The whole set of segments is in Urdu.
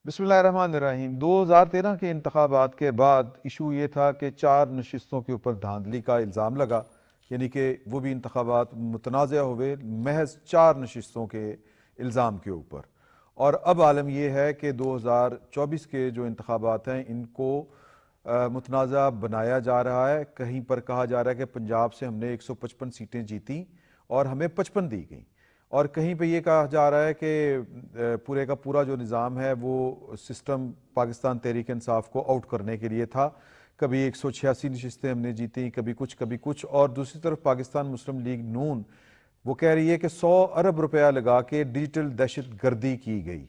بسم اللہ الرحمن الرحیم۔ 2013 کے انتخابات کے بعد ایشو یہ تھا کہ 4 نشستوں کے اوپر دھاندلی کا الزام لگا، یعنی کہ وہ بھی انتخابات متنازع ہوئے محض 4 نشستوں کے الزام کے اوپر۔ اور اب عالم یہ ہے کہ 2024 کے جو انتخابات ہیں ان کو متنازع بنایا جا رہا ہے۔ کہیں پر کہا جا رہا ہے کہ پنجاب سے ہم نے 155 سیٹیں جیتیں اور ہمیں 55 دی گئیں، اور کہیں پہ یہ کہا جا رہا ہے کہ پورے کا پورا جو نظام ہے وہ سسٹم پاکستان تحریک انصاف کو آؤٹ کرنے کے لیے تھا۔ کبھی 186 نشستیں ہم نے جیتیں، کبھی کچھ، اور دوسری طرف پاکستان مسلم لیگ نون وہ کہہ رہی ہے کہ 100 ارب روپیہ لگا کے ڈیجیٹل دہشت گردی کی گئی،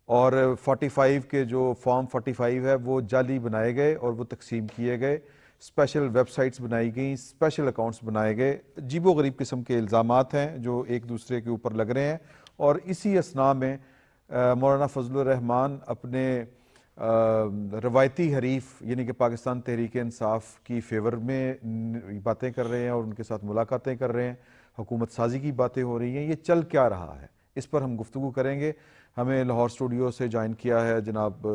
اور 45 کے جو فارم 45 ہے وہ جعلی بنائے گئے اور وہ تقسیم کیے گئے، اسپیشل ویب سائٹس بنائی گئیں، اسپیشل اکاؤنٹس بنائے گئے۔ عجیب و غریب قسم کے الزامات ہیں جو ایک دوسرے کے اوپر لگ رہے ہیں، اور اسی اثناء میں مولانا فضل الرحمان اپنے روایتی حریف یعنی کہ پاکستان تحریک انصاف کی فیور میں باتیں کر رہے ہیں اور ان کے ساتھ ملاقاتیں کر رہے ہیں، حکومت سازی کی باتیں ہو رہی ہیں۔ یہ چل کیا رہا ہے، اس پر ہم گفتگو کریں گے۔ ہمیں لاہور اسٹوڈیو سے جوائن کیا ہے جناب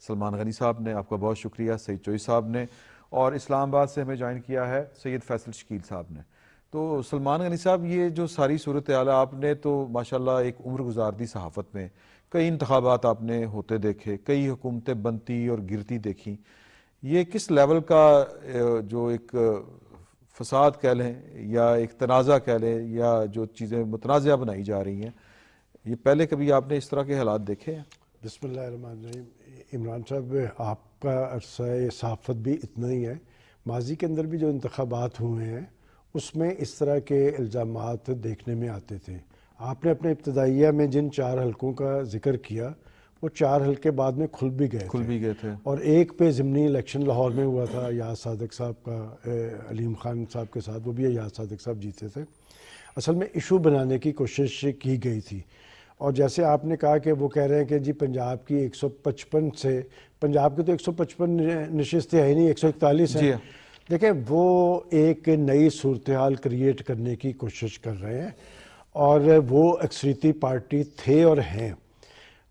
سلمان غنی صاحب نے، آپ کا بہت شکریہ، سعید چوئی صاحب نے، اور اسلام آباد سے ہمیں جوائن کیا ہے سید فیصل شکیل صاحب نے۔ تو سلمان غنی صاحب، یہ جو ساری صورتحال آپ نے تو ماشاءاللہ ایک عمر گزار دی صحافت میں، کئی انتخابات آپ نے ہوتے دیکھے، کئی حکومتیں بنتی اور گرتی دیکھیں، یہ کس لیول کا جو ایک فساد کہہ لیں یا ایک تنازع کہہ لیں یا جو چیزیں متنازعہ بنائی جا رہی ہیں، یہ پہلے کبھی آپ نے اس طرح کے حالات دیکھے ہیں؟ بسم اللہ الرحمن الرحیم۔ عمران صاحب، آپ کا عرصہ صحافت بھی اتنا ہی ہے، ماضی کے اندر بھی جو انتخابات ہوئے ہیں اس میں اس طرح کے الزامات دیکھنے میں آتے تھے۔ آپ نے اپنے ابتدائیہ میں جن 4 حلقوں کا ذکر کیا وہ 4 حلقے بعد میں کھل بھی گئے تھے، اور ایک پہ ضمنی الیکشن لاہور میں ہوا تھا ایاز صادق صاحب کا، علیم خان صاحب کے ساتھ، وہ بھی ایاز صادق صاحب جیتے تھے۔ اصل میں ایشو بنانے کی کوشش کی گئی تھی، اور جیسے آپ نے کہا کہ وہ کہہ رہے ہیں کہ جی پنجاب کی 155 سے، پنجاب کی تو 155 نشستیں ہے نہیں، 141 ہیں۔ دیکھیں، وہ ایک نئی صورتحال کریٹ کرنے کی کوشش کر رہے ہیں، اور وہ اکثریتی پارٹی تھے اور ہیں،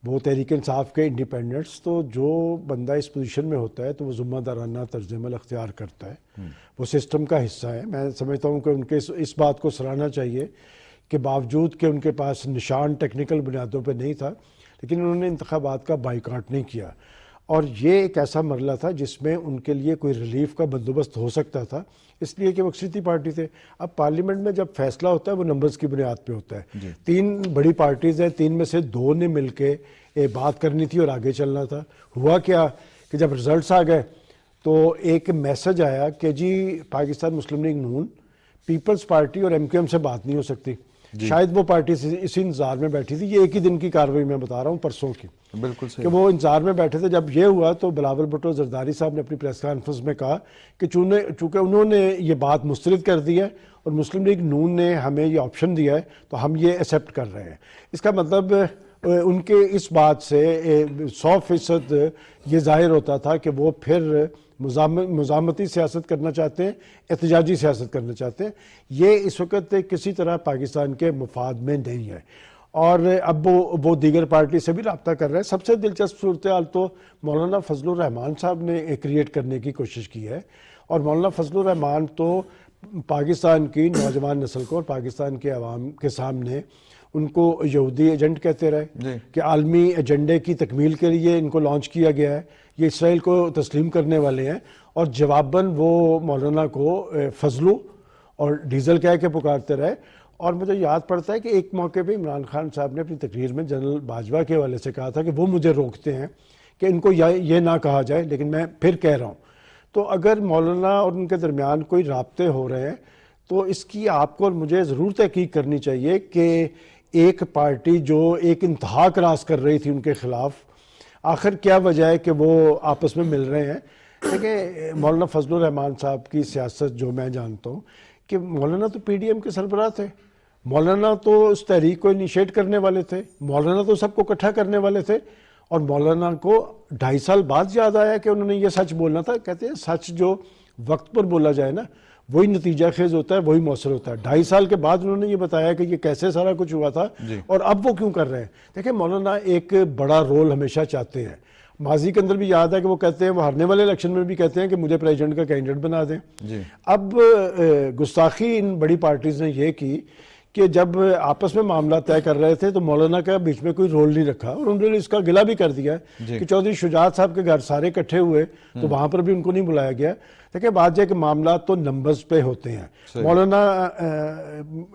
وہ تحریک انصاف کے انڈیپینڈنٹس۔ تو جو بندہ اس پوزیشن میں ہوتا ہے تو وہ ذمہ دارانہ طرز عمل اختیار کرتا ہے، وہ سسٹم کا حصہ ہے۔ میں سمجھتا ہوں کہ ان کے اس بات کو سراہنا چاہیے کہ باوجود کہ ان کے پاس نشان ٹیکنیکل بنیادوں پہ نہیں تھا، لیکن انہوں نے انتخابات کا بائیکاٹ نہیں کیا، اور یہ ایک ایسا مرحلہ تھا جس میں ان کے لیے کوئی ریلیف کا بندوبست ہو سکتا تھا، اس لیے کہ وہ اکثریتی پارٹی تھے۔ اب پارلیمنٹ میں جب فیصلہ ہوتا ہے وہ نمبرز کی بنیاد پہ ہوتا ہے۔ 3 بڑی پارٹیز ہیں، 3 میں سے 2 نے مل کے بات کرنی تھی اور آگے چلنا تھا۔ ہوا کیا کہ جب رزلٹس آ گئے تو ایک میسج آیا کہ جی پاکستان مسلم لیگ نون، پیپلز پارٹی اور ایم کیو ایم سے بات نہیں ہو سکتی۔ شاید وہ پارٹی اسی انتظار میں بیٹھی تھی، یہ ایک ہی دن کی کارروائی میں بتا رہا ہوں، پرسوں کی، بالکل صحیح، کہ وہ انتظار میں بیٹھے تھے۔ جب یہ ہوا تو بلاول بھٹو زرداری صاحب نے اپنی پریس کانفرنس میں کہا کہ چونکہ انہوں نے یہ بات مسترد کر دی ہے اور مسلم لیگ نون نے ہمیں یہ آپشن دیا ہے تو ہم یہ ایکسیپٹ کر رہے ہیں۔ اس کا مطلب ان کے اس بات سے 100% یہ ظاہر ہوتا تھا کہ وہ پھر مزاحمتی سیاست کرنا چاہتے ہیں، احتجاجی سیاست کرنا چاہتے ہیں۔ یہ اس وقت کسی طرح پاکستان کے مفاد میں نہیں ہے، اور اب وہ دیگر پارٹی سے بھی رابطہ کر رہے ہیں۔ سب سے دلچسپ صورتحال تو مولانا فضل الرحمان صاحب نے کریٹ کرنے کی کوشش کی ہے، اور مولانا فضل الرحمان تو پاکستان کی نوجوان نسل کو اور پاکستان کے عوام کے سامنے ان کو یہودی ایجنٹ کہتے رہے کہ عالمی ایجنڈے کی تکمیل کے لیے ان کو لانچ کیا گیا ہے، یہ اسرائیل کو تسلیم کرنے والے ہیں، اور جواباً وہ مولانا کو فضلو اور ڈیزل کہہ کے پکارتے رہے۔ اور مجھے یاد پڑتا ہے کہ ایک موقع پہ عمران خان صاحب نے اپنی تقریر میں جنرل باجوہ کے حوالے سے کہا تھا کہ وہ مجھے روکتے ہیں کہ ان کو یہ نہ کہا جائے، لیکن میں پھر کہہ رہا ہوں۔ تو اگر مولانا اور ان کے درمیان کوئی رابطے ہو رہے ہیں تو اس کی آپ کو اور مجھے ضرور تحقیق کرنی چاہیے کہ ایک پارٹی جو ایک انتہا کراس کر رہی تھی ان کے خلاف، آخر کیا وجہ ہے کہ وہ آپس میں مل رہے ہیں۔ دیکھیں، مولانا فضل الرحمان صاحب کی سیاست جو میں جانتا ہوں کہ مولانا تو پی ڈی ایم کے سربراہ تھے، مولانا تو اس تحریک کو انیشیٹ کرنے والے تھے، مولانا تو سب کو اکٹھا کرنے والے تھے، اور مولانا کو 2.5 سال بعد یاد آیا کہ انہوں نے یہ سچ بولنا تھا۔ کہتے ہیں سچ جو وقت پر بولا جائے نا وہی نتیجہ خیز ہوتا ہے, وہی مؤثر ہوتا ہے. 2.5 سال کے بعد انہوں نے یہ بتایا کہ یہ کیسے سارا کچھ ہوا تھا اور اب وہ کیوں کر رہے ہیں. دیکھیں مولانا ایک بڑا رول ہمیشہ چاہتے ہیں. ماضی کے اندر بھی یاد ہے کہ وہ کہتے ہیں, وہ ہارنے والے الیکشن میں بھی کہتے ہیں کہ مجھے پریزیڈنٹ کا کینڈیڈیٹ بنا دیں. اب گستاخی ان بڑی پارٹیز نے یہ کی کہ جب آپس میں معاملہ طے کر رہے تھے تو مولانا کا بیچ میں کوئی رول نہیں رکھا, اور انہوں نے اس کا گلہ بھی کر دیا کہ چودھری شجاعت صاححب کے گھر سارے اکٹھے ہوئے تو وہاں پر بھی ان کو نہیں بلایا گیا. دیکھیں بات یہ کہ معاملات تو نمبرز پہ ہوتے ہیں. مولانا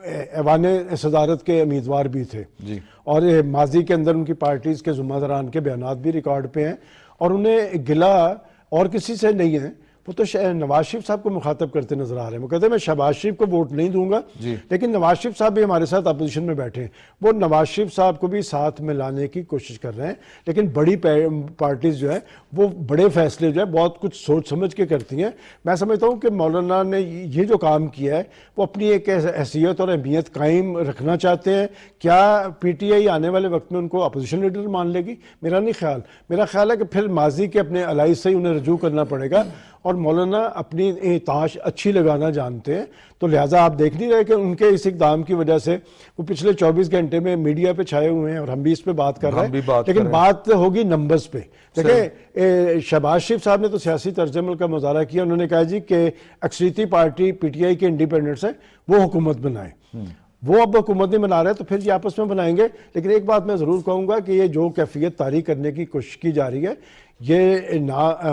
ایوان صدارت کے امیدوار بھی تھے اور ماضی کے اندر ان کی پارٹیز کے ذمہ داران کے بیانات بھی ریکارڈ پہ ہیں, اور انہیں گلہ اور کسی سے نہیں ہے. وہ تو نواز شریف صاحب کو مخاطب کرتے نظر آ رہے ہیں. وہ کہتے ہیں میں شہباز شریف کو ووٹ نہیں دوں گا, لیکن نواز شریف صاحب بھی ہمارے ساتھ اپوزیشن میں بیٹھے ہیں. وہ نواز شریف صاحب کو بھی ساتھ میں لانے کی کوشش کر رہے ہیں, لیکن بڑی پارٹیز جو ہے وہ بڑے فیصلے جو ہے بہت کچھ سوچ سمجھ کے کرتی ہیں. میں سمجھتا ہوں کہ مولانا نے یہ جو کام کیا ہے وہ اپنی ایک حیثیت اور اہمیت قائم رکھنا چاہتے ہیں. کیا پی ٹی آئی آنے والے وقت میں ان کو اپوزیشن لیڈر مان لے گی؟ میرا نہیں خیال. میرا خیال ہے کہ پھر ماضی کے اپنے الائز سے ہی انہیں رجوع کرنا پڑے گا, اور مولانا اپنی تاش اچھی لگانا جانتے ہیں. تو لہٰذا آپ دیکھ نہیں رہے کہ ان کے اس اقدام کی وجہ سے وہ پچھلے 24 گھنٹے میں میڈیا پہ چھائے ہوئے ہیں, اور ہم بھی اس پہ بات کر رہے ہیں, لیکن بات ہوگی نمبرز پہ. دیکھیں شہباز شریف صاحب نے تو سیاسی طرز عمل کا مظاہرہ کیا. انہوں نے کہا جی کہ اکثریتی پارٹی پی ٹی آئی کے انڈیپینڈنٹس ہیں, وہ حکومت بنائیں. وہ اب حکومت نہیں بنا رہے تو پھر یہ آپس میں بنائیں گے. لیکن ایک بات میں ضرور کہوں گا کہ یہ جو کیفیت طاری کرنے کی کوشش کی جا رہی ہے, یہ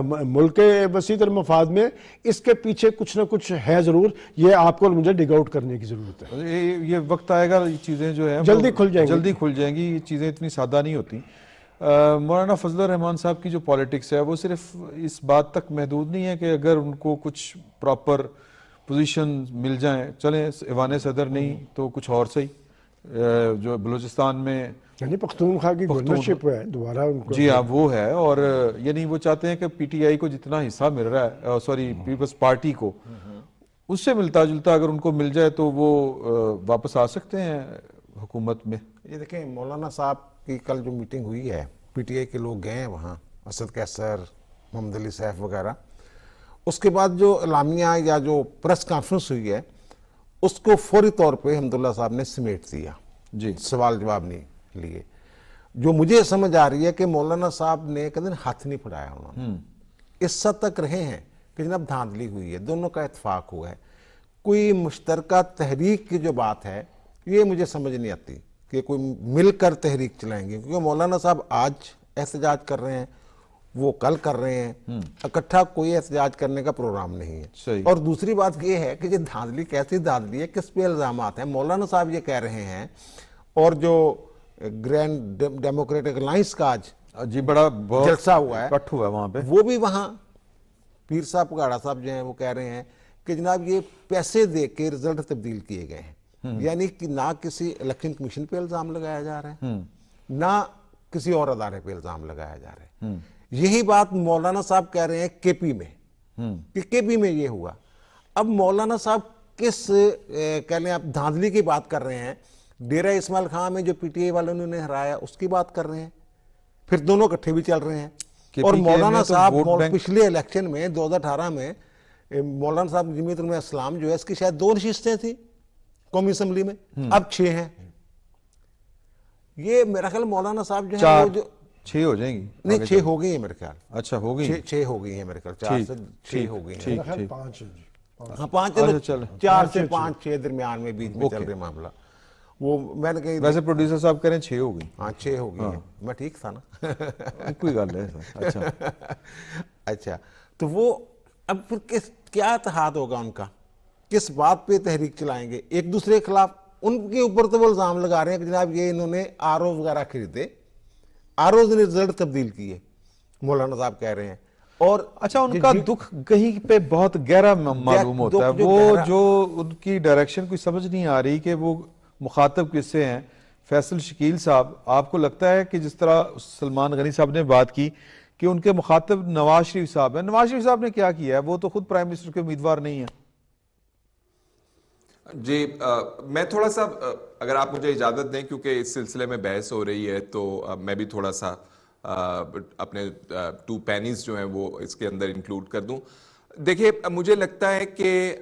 ملک کے وسیع تر مفاد میں اس کے پیچھے کچھ نہ کچھ ہے ضرور. یہ آپ کو مجھے ڈگ آؤٹ کرنے کی ضرورت ہے. یہ وقت آئے گا, یہ چیزیں جو ہیں جلدی کھل جائیں گی. یہ چیزیں اتنی سادہ نہیں ہوتی. مولانا فضل الرحمان صاحب کی جو پالیٹکس ہے وہ صرف اس بات تک محدود نہیں ہے کہ اگر ان کو کچھ پراپر پوزیشن مل جائیں, چلیں ایوان صدر نہیں تو کچھ اور صحیح, جو بلوچستان میں یعنی پختونخوا کی گورنرشپ ہے دوبارہ ان کو. جی ہاں وہ ہے, اور یعنی وہ چاہتے ہیں کہ پی ٹی آئی کو جتنا حصہ مل رہا ہے, سوری پیپلز پارٹی کو, اس سے ملتا جلتا اگر ان کو مل جائے تو وہ واپس آ سکتے ہیں حکومت میں. یہ دیکھیں مولانا صاحب کی کل جو میٹنگ ہوئی ہے, پی ٹی آئی کے لوگ گئے ہیں وہاں, اسد کیسر, محمد علی سیف وغیرہ. اس کے بعد جو اعلامیہ یا جو پریس کانفرنس ہوئی ہے اس کو فوری طور پہ حمداللہ صاحب نے سمیٹ دیا. سوال جواب نہیں لیے. جو مجھے سمجھ آ رہی ہے کہ مولانا صاحب نے کبھی ہاتھ نہیں پھڑایا. انہوں نے اس حد تک رہے ہیں کہ جناب دھاندلی ہوئی ہے, دونوں کا اتفاق ہوا ہے. کوئی مشترکہ تحریک کی جو بات ہے یہ مجھے سمجھ نہیں آتی کہ کوئی مل کر تحریک چلائیں گے, کیونکہ مولانا صاحب آج احتجاج کر رہے ہیں, وہ کل کر رہے ہیں, اکٹھا کوئی احتجاج کرنے کا پروگرام نہیں ہے. اور دوسری بات یہ ہے کہ یہ دھاندلی کیسی دھاندلی ہے, کس پہ الزامات ہیں. مولانا صاحب یہ کہہ رہے ہیں, اور جو گرینڈ ڈیموکریٹک الائنس کا آج بڑا جلسہ ہوا ہے کٹ ہوا وہاں پہ, وہ بھی وہاں پیر صاحب پگاڑا صاحب جو ہیں وہ کہہ رہے ہیں کہ جناب یہ پیسے دے کے رزلٹ تبدیل کیے گئے ہیں. یعنی کہ نہ کسی الیکشن کمیشن پہ الزام لگایا جا رہا ہے, نہ کسی اور ادارے پہ الزام لگایا جا رہا ہے. یہی بات مولانا صاحب کہہ رہے ہیں کے پی میں, کہ کے پی میں یہ ہوا. اب مولانا صاحب کس کہہ لیں آپ دھاندلی کی بات کر رہے ہیں, ڈیرہ اسماعیل خان میں جو پی ٹی آئی والوں نے ہرایا اس کی بات کر رہے ہیں, پھر دونوں اکٹھے بھی چل رہے ہیں. اور مولانا صاحب پچھلے الیکشن میں 2018 میں مولانا صاحب جمعیت علماء اسلام جو ہے اس کی شاید 2 نشستیں تھیں قومی اسمبلی میں, اب 6 ہیں. یہ میرا خیال مولانا صاحب جو ہے وہ جو 6 ہو جائیں گی, نہیں 6 ہو گئی ہیں میرے خیال. اچھا ہو گئی, 6 ہو گئی ہیں میرے خیال, 4 سے 6 ہو گئی ہیں. 5 ہاں 5, 4 سے 5 6 درمیان میں بیچ میں چل رہے معاملہ. وہ میں نے کہی ویسے پروڈیوسر صاحب کہہ رہے ہیں 6 ہو گئی. ہاں 6 ہو گئی ہیں, میں ٹھیک تھا نا. کوئی گل ہے. اچھا اچھا, تو وہ اب پھر کیا اتحاد ہوگا ان کا, کس بات پہ تحریک چلائیں گے ایک دوسرے کے خلاف. ان کے اوپر تو وہ الزام لگا رہے ہیں کہ جناب یہ انہوں نے آر او وغیرہ خریدے, آر اوز نے رزلٹ تبدیل کیے, مولانا صاحب کہہ رہے ہیں. اور اچھا ان کا دکھ کہیں پہ بہت گہرا معلوم ہوتا ہے, وہ جو ان کی ڈائریکشن کوئی سمجھ نہیں آ رہی کہ وہ مخاطب کس سے ہیں. فیصل شکیل صاحب, آپ کو لگتا ہے کہ جس طرح سلمان غنی صاحب نے بات کی کہ ان کے مخاطب نواز شریف صاحب ہیں, نواز شریف صاحب نے کیا کیا ہے, وہ تو خود پرائم منسٹر کے امیدوار نہیں ہیں. جی میں تھوڑا سا, اگر آپ مجھے اجازت دیں, کیونکہ اس سلسلے میں بحث ہو رہی ہے, تو میں بھی تھوڑا سا اپنے 2 پینیز جو ہیں وہ اس کے اندر انکلوڈ کر دوں. دیکھیے مجھے لگتا ہے کہ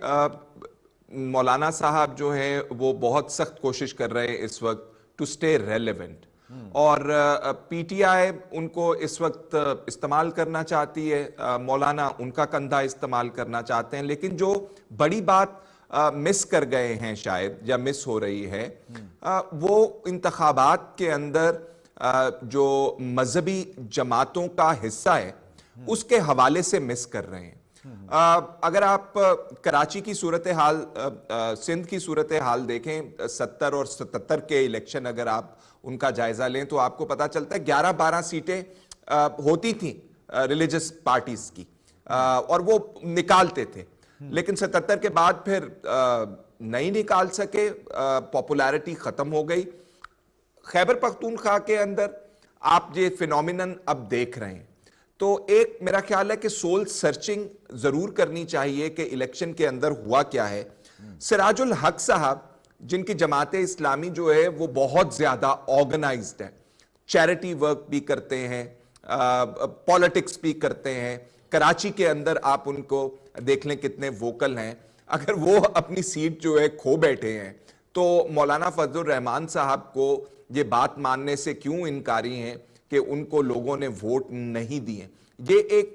مولانا صاحب جو ہیں وہ بہت سخت کوشش کر رہے ہیں اس وقت ٹو اسٹے ریلیونٹ، اور پی ٹی آئی ان کو اس وقت استعمال کرنا چاہتی ہے، مولانا ان کا کندھا استعمال کرنا چاہتے ہیں، لیکن جو بڑی بات مس کر گئے ہیں شاید یا مس ہو رہی ہے وہ انتخابات کے اندر جو مذہبی جماعتوں کا حصہ ہے اس کے حوالے سے مس کر رہے ہیں۔ اگر آپ کراچی کی صورتحال، سندھ کی صورتحال دیکھیں، 70 اور 77 کے الیکشن اگر آپ ان کا جائزہ لیں تو آپ کو پتا چلتا ہے 11-12 سیٹیں ہوتی تھیں ریلیجس پارٹیز کی، اور وہ نکالتے تھے، لیکن 77 کے بعد پھر نہیں نکال سکے، پاپولیرٹی ختم ہو گئی۔ خیبر پختونخوا کے اندر آپ یہ فینومینن اب دیکھ رہے ہیں، تو ایک میرا خیال ہے کہ سول سرچنگ ضرور کرنی چاہیے کہ الیکشن کے اندر ہوا کیا ہے۔ سراج الحق صاحب جن کی جماعت اسلامی جو ہے وہ بہت زیادہ آرگنائزڈ ہے، چیریٹی ورک بھی کرتے ہیں، پالیٹکس بھی کرتے ہیں، کراچی کے اندر آپ ان کو دیکھ لیں کتنے ووکل ہیں، اگر وہ اپنی سیٹ جو ہے کھو بیٹھے ہیں تو مولانا فضل الرحمان صاحب کو یہ بات ماننے سے کیوں انکاری ہیں کہ ان کو لوگوں نے ووٹ نہیں دیے؟ یہ ایک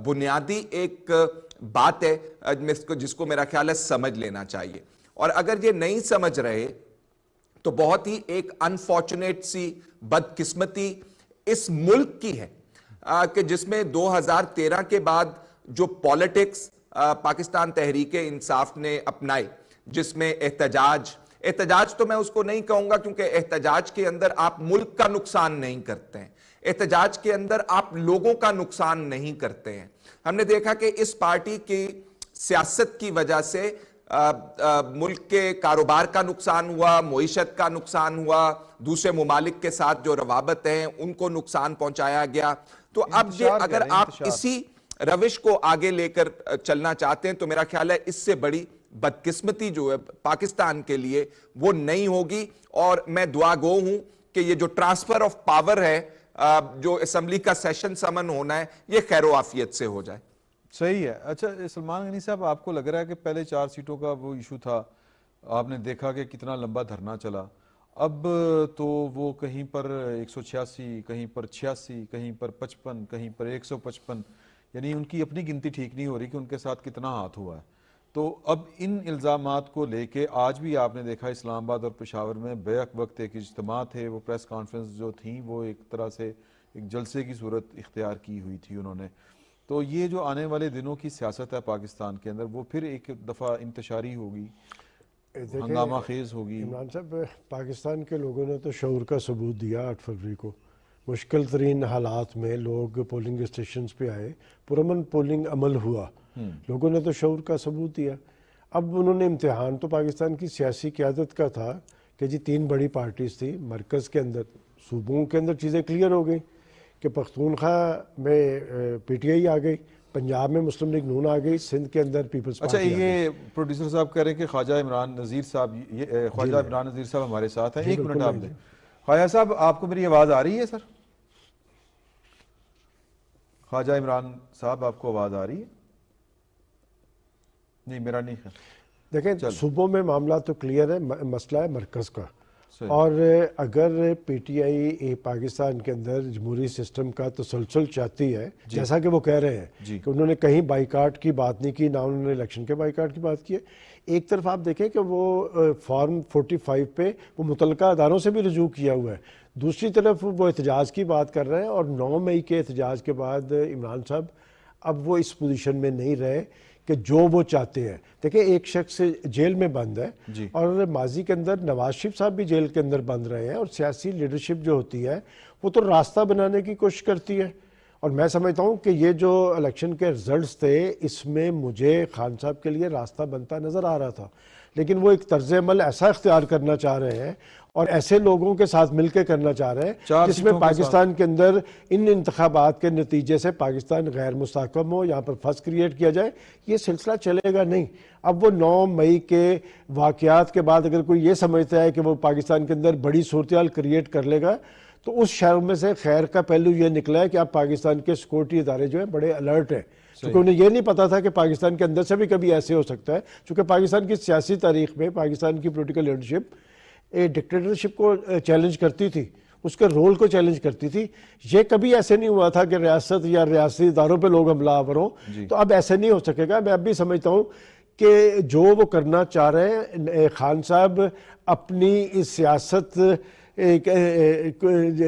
بنیادی ایک بات ہے جس کو میرا خیال ہے سمجھ لینا چاہیے، اور اگر یہ نہیں سمجھ رہے تو بہت ہی ایک انفارچونیٹ سی بدقسمتی اس ملک کی ہے کہ جس میں 2013 کے بعد جو پالیٹکس پاکستان تحریک انصاف نے اپنائی، جس میں احتجاج تو میں اس کو نہیں کہوں گا کیونکہ احتجاج کے اندر آپ ملک کا نقصان نہیں کرتے ہیں، احتجاج کے اندر آپ لوگوں کا نقصان نہیں کرتے ہیں۔ ہم نے دیکھا کہ اس پارٹی کی سیاست کی وجہ سے ملک کے کاروبار کا نقصان ہوا، معیشت کا نقصان ہوا، دوسرے ممالک کے ساتھ جو روابط ہیں ان کو نقصان پہنچایا گیا۔ تو اب اگر آپ اسی روش کو آگے لے کر چلنا چاہتے ہیں تو میرا خیال ہے اس سے بڑی بدقسمتی جو ہے پاکستان کے لیے وہ نہیں ہوگی، اور میں دعا گو ہوں کہ یہ جو ٹرانسفر آف پاور ہے، جو اسمبلی کا سیشن سمن ہونا ہے، یہ خیر و عافیت سے ہو جائے۔ صحیح ہے۔ اچھا سلمان غنی صاحب، آپ کو لگ رہا ہے کہ پہلے 4 سیٹوں کا وہ ایشو تھا، آپ نے دیکھا کہ کتنا لمبا دھرنا چلا، اب تو وہ کہیں پر 186، کہیں پر 86، کہیں پر 55، کہیں پر 155، یعنی ان کی اپنی گنتی ٹھیک نہیں ہو رہی کہ ان کے ساتھ کتنا ہاتھ ہوا ہے۔ تو اب ان الزامات کو لے کے آج بھی آپ نے دیکھا اسلام آباد اور پشاور میں بیک وقت ایک اجتماع تھے، وہ پریس کانفرنس جو تھیں وہ ایک طرح سے ایک جلسے کی صورت اختیار کی ہوئی تھی انہوں نے۔ تو یہ جو آنے والے دنوں کی سیاست ہے پاکستان کے اندر وہ پھر ایک دفعہ انتشاری ہوگی، ہنگامہ خیز ہوگی۔ عمران صاحب، پاکستان کے لوگوں نے تو شعور کا ثبوت دیا 8 فروری کو، مشکل ترین حالات میں لوگ پولنگ اسٹیشنز پہ آئے، پرامن پولنگ عمل ہوا، لوگوں نے تو شعور کا ثبوت دیا۔ اب انہوں نے امتحان تو پاکستان کی سیاسی قیادت کا تھا کہ جی 3 بڑی پارٹیز تھی مرکز کے اندر، صوبوں کے اندر چیزیں کلیئر ہو گئی کہ پختونخوا میں پی ٹی آئی آ گئی، پنجاب میں مسلم لیگ نون آ گئی، سندھ کے اندر پیپلز اچھا، پارٹی آ گئی۔ یہ پروڈیوسر صاحب کہہ رہے ہیں کہ خواجہ عمران نذیر صاحب، خواجہ عمران نذیر صاحب ہمارے ساتھ ہیں، 1 منٹ آپ دیں۔ خواجہ صاحب، آپ کو میری آواز آ رہی ہے سر؟ خواجہ عمران صاحب، آپ کو آواز آ رہی ہے؟ نہیں، میرا نہیں ہے۔ دیکھیں، صوبوں میں معاملہ تو کلیئر ہے، مسئلہ ہے مرکز کا، اور اگر پی ٹی آئی پاکستان کے اندر جمہوری سسٹم کا تسلسل چاہتی ہے، جیسا کہ وہ کہہ رہے ہیں کہ انہوں نے کہیں بائیکاٹ کی بات نہیں کی، نہ انہوں نے الیکشن کے بائیکاٹ کی بات کی ہے۔ ایک طرف آپ دیکھیں کہ وہ فارم 45 پہ وہ متعلقہ اداروں سے بھی رجوع کیا ہوا ہے، دوسری طرف وہ احتجاج کی بات کر رہے ہیں، اور 9 مئی کے احتجاج کے بعد عمران صاحب اب وہ اس پوزیشن میں نہیں رہے کہ جو وہ چاہتے ہیں۔ دیکھیں، ایک شخص جیل میں بند ہے، اور ماضی کے اندر نواز شریف صاحب بھی جیل کے اندر بند رہے ہیں، اور سیاسی لیڈرشپ جو ہوتی ہے وہ تو راستہ بنانے کی کوشش کرتی ہے، اور میں سمجھتا ہوں کہ یہ جو الیکشن کے رزلٹس تھے اس میں مجھے خان صاحب کے لیے راستہ بنتا نظر آ رہا تھا، لیکن وہ ایک طرز عمل ایسا اختیار کرنا چاہ رہے ہیں اور ایسے لوگوں کے ساتھ مل کے کرنا چاہ رہے ہیں جس میں پاکستان کے اندر ان انتخابات کے نتیجے سے پاکستان غیر مستحکم ہو، یہاں پر فس کریٹ کیا جائے۔ یہ سلسلہ چلے گا نہیں۔ اب وہ 9 مئی کے واقعات کے بعد اگر کوئی یہ سمجھتا ہے کہ وہ پاکستان کے اندر بڑی صورتحال کریٹ کر لے گا تو اس شہر میں سے خیر کا پہلو یہ نکلا ہے کہ اب پاکستان کے سیکورٹی ادارے جو ہیں بڑے الرٹ ہیں چونکہ انہیں یہ نہیں پتا تھا کہ پاکستان کے اندر سے بھی کبھی ایسے ہو سکتا ہے، چونکہ پاکستان کی سیاسی تاریخ میں پاکستان کی پولیٹیکل لیڈرشپ ڈکٹیٹرشپ کو چیلنج کرتی تھی، اس کے رول کو چیلنج کرتی تھی. یہ کبھی ایسے نہیں ہوا تھا کہ ریاست یا ریاستی اداروں پہ لوگ حملہ آور ہوں، تو اب ایسے نہیں ہو سکے گا. میں اب بھی سمجھتا ہوں کہ جو وہ کرنا چاہ رہے ہیں خان صاحب، اپنی اس سیاست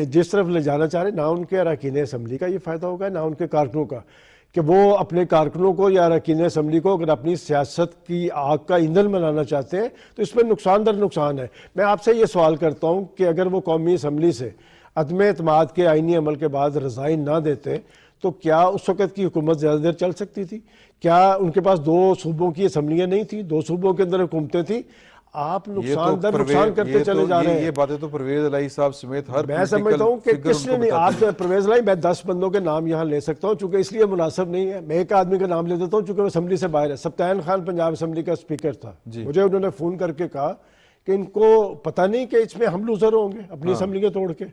جس طرف لے جانا چاہ رہے ہیں، نہ ان کے اراکین اسمبلی کا یہ فائدہ ہوگا نہ ان کے کارکنوں کا، کہ وہ اپنے کارکنوں کو یا اراکین اسمبلی کو اگر اپنی سیاست کی آگ کا ایندھن بنانا چاہتے ہیں تو اس میں نقصان در نقصان ہے. میں آپ سے یہ سوال کرتا ہوں کہ اگر وہ قومی اسمبلی سے عدم اعتماد کے آئینی عمل کے بعد ریزائن نہ دیتے تو کیا اس وقت کی حکومت زیادہ دیر چل سکتی تھی؟ کیا ان کے پاس 2 صوبوں کی اسمبلیاں نہیں تھیں، 2 صوبوں کے اندر حکومتیں تھیں؟ آپ نقصان در نقصان کرتے چلے جا رہے ہیں. یہ باتیں تو پرویز الہی صاحب سمیت ہر میں سمجھتا ہوں کہ کس نے نہیں، آپ پرویز الہی، میں 10 بندوں کے نام یہاں لے سکتا ہوں چونکہ اس لیے مناسب نہیں ہے. میں ایک آدمی کا نام لے دیتا ہوں چونکہ وہ اسمبلی سے باہر ہے. سبطین خان پنجاب اسمبلی کا اسپیکر تھا، مجھے انہوں نے فون کر کے کہا کہ ان کو پتہ نہیں کہ اس میں ہم لوزر ہوں گے اپنی اسمبلی کے توڑ کے.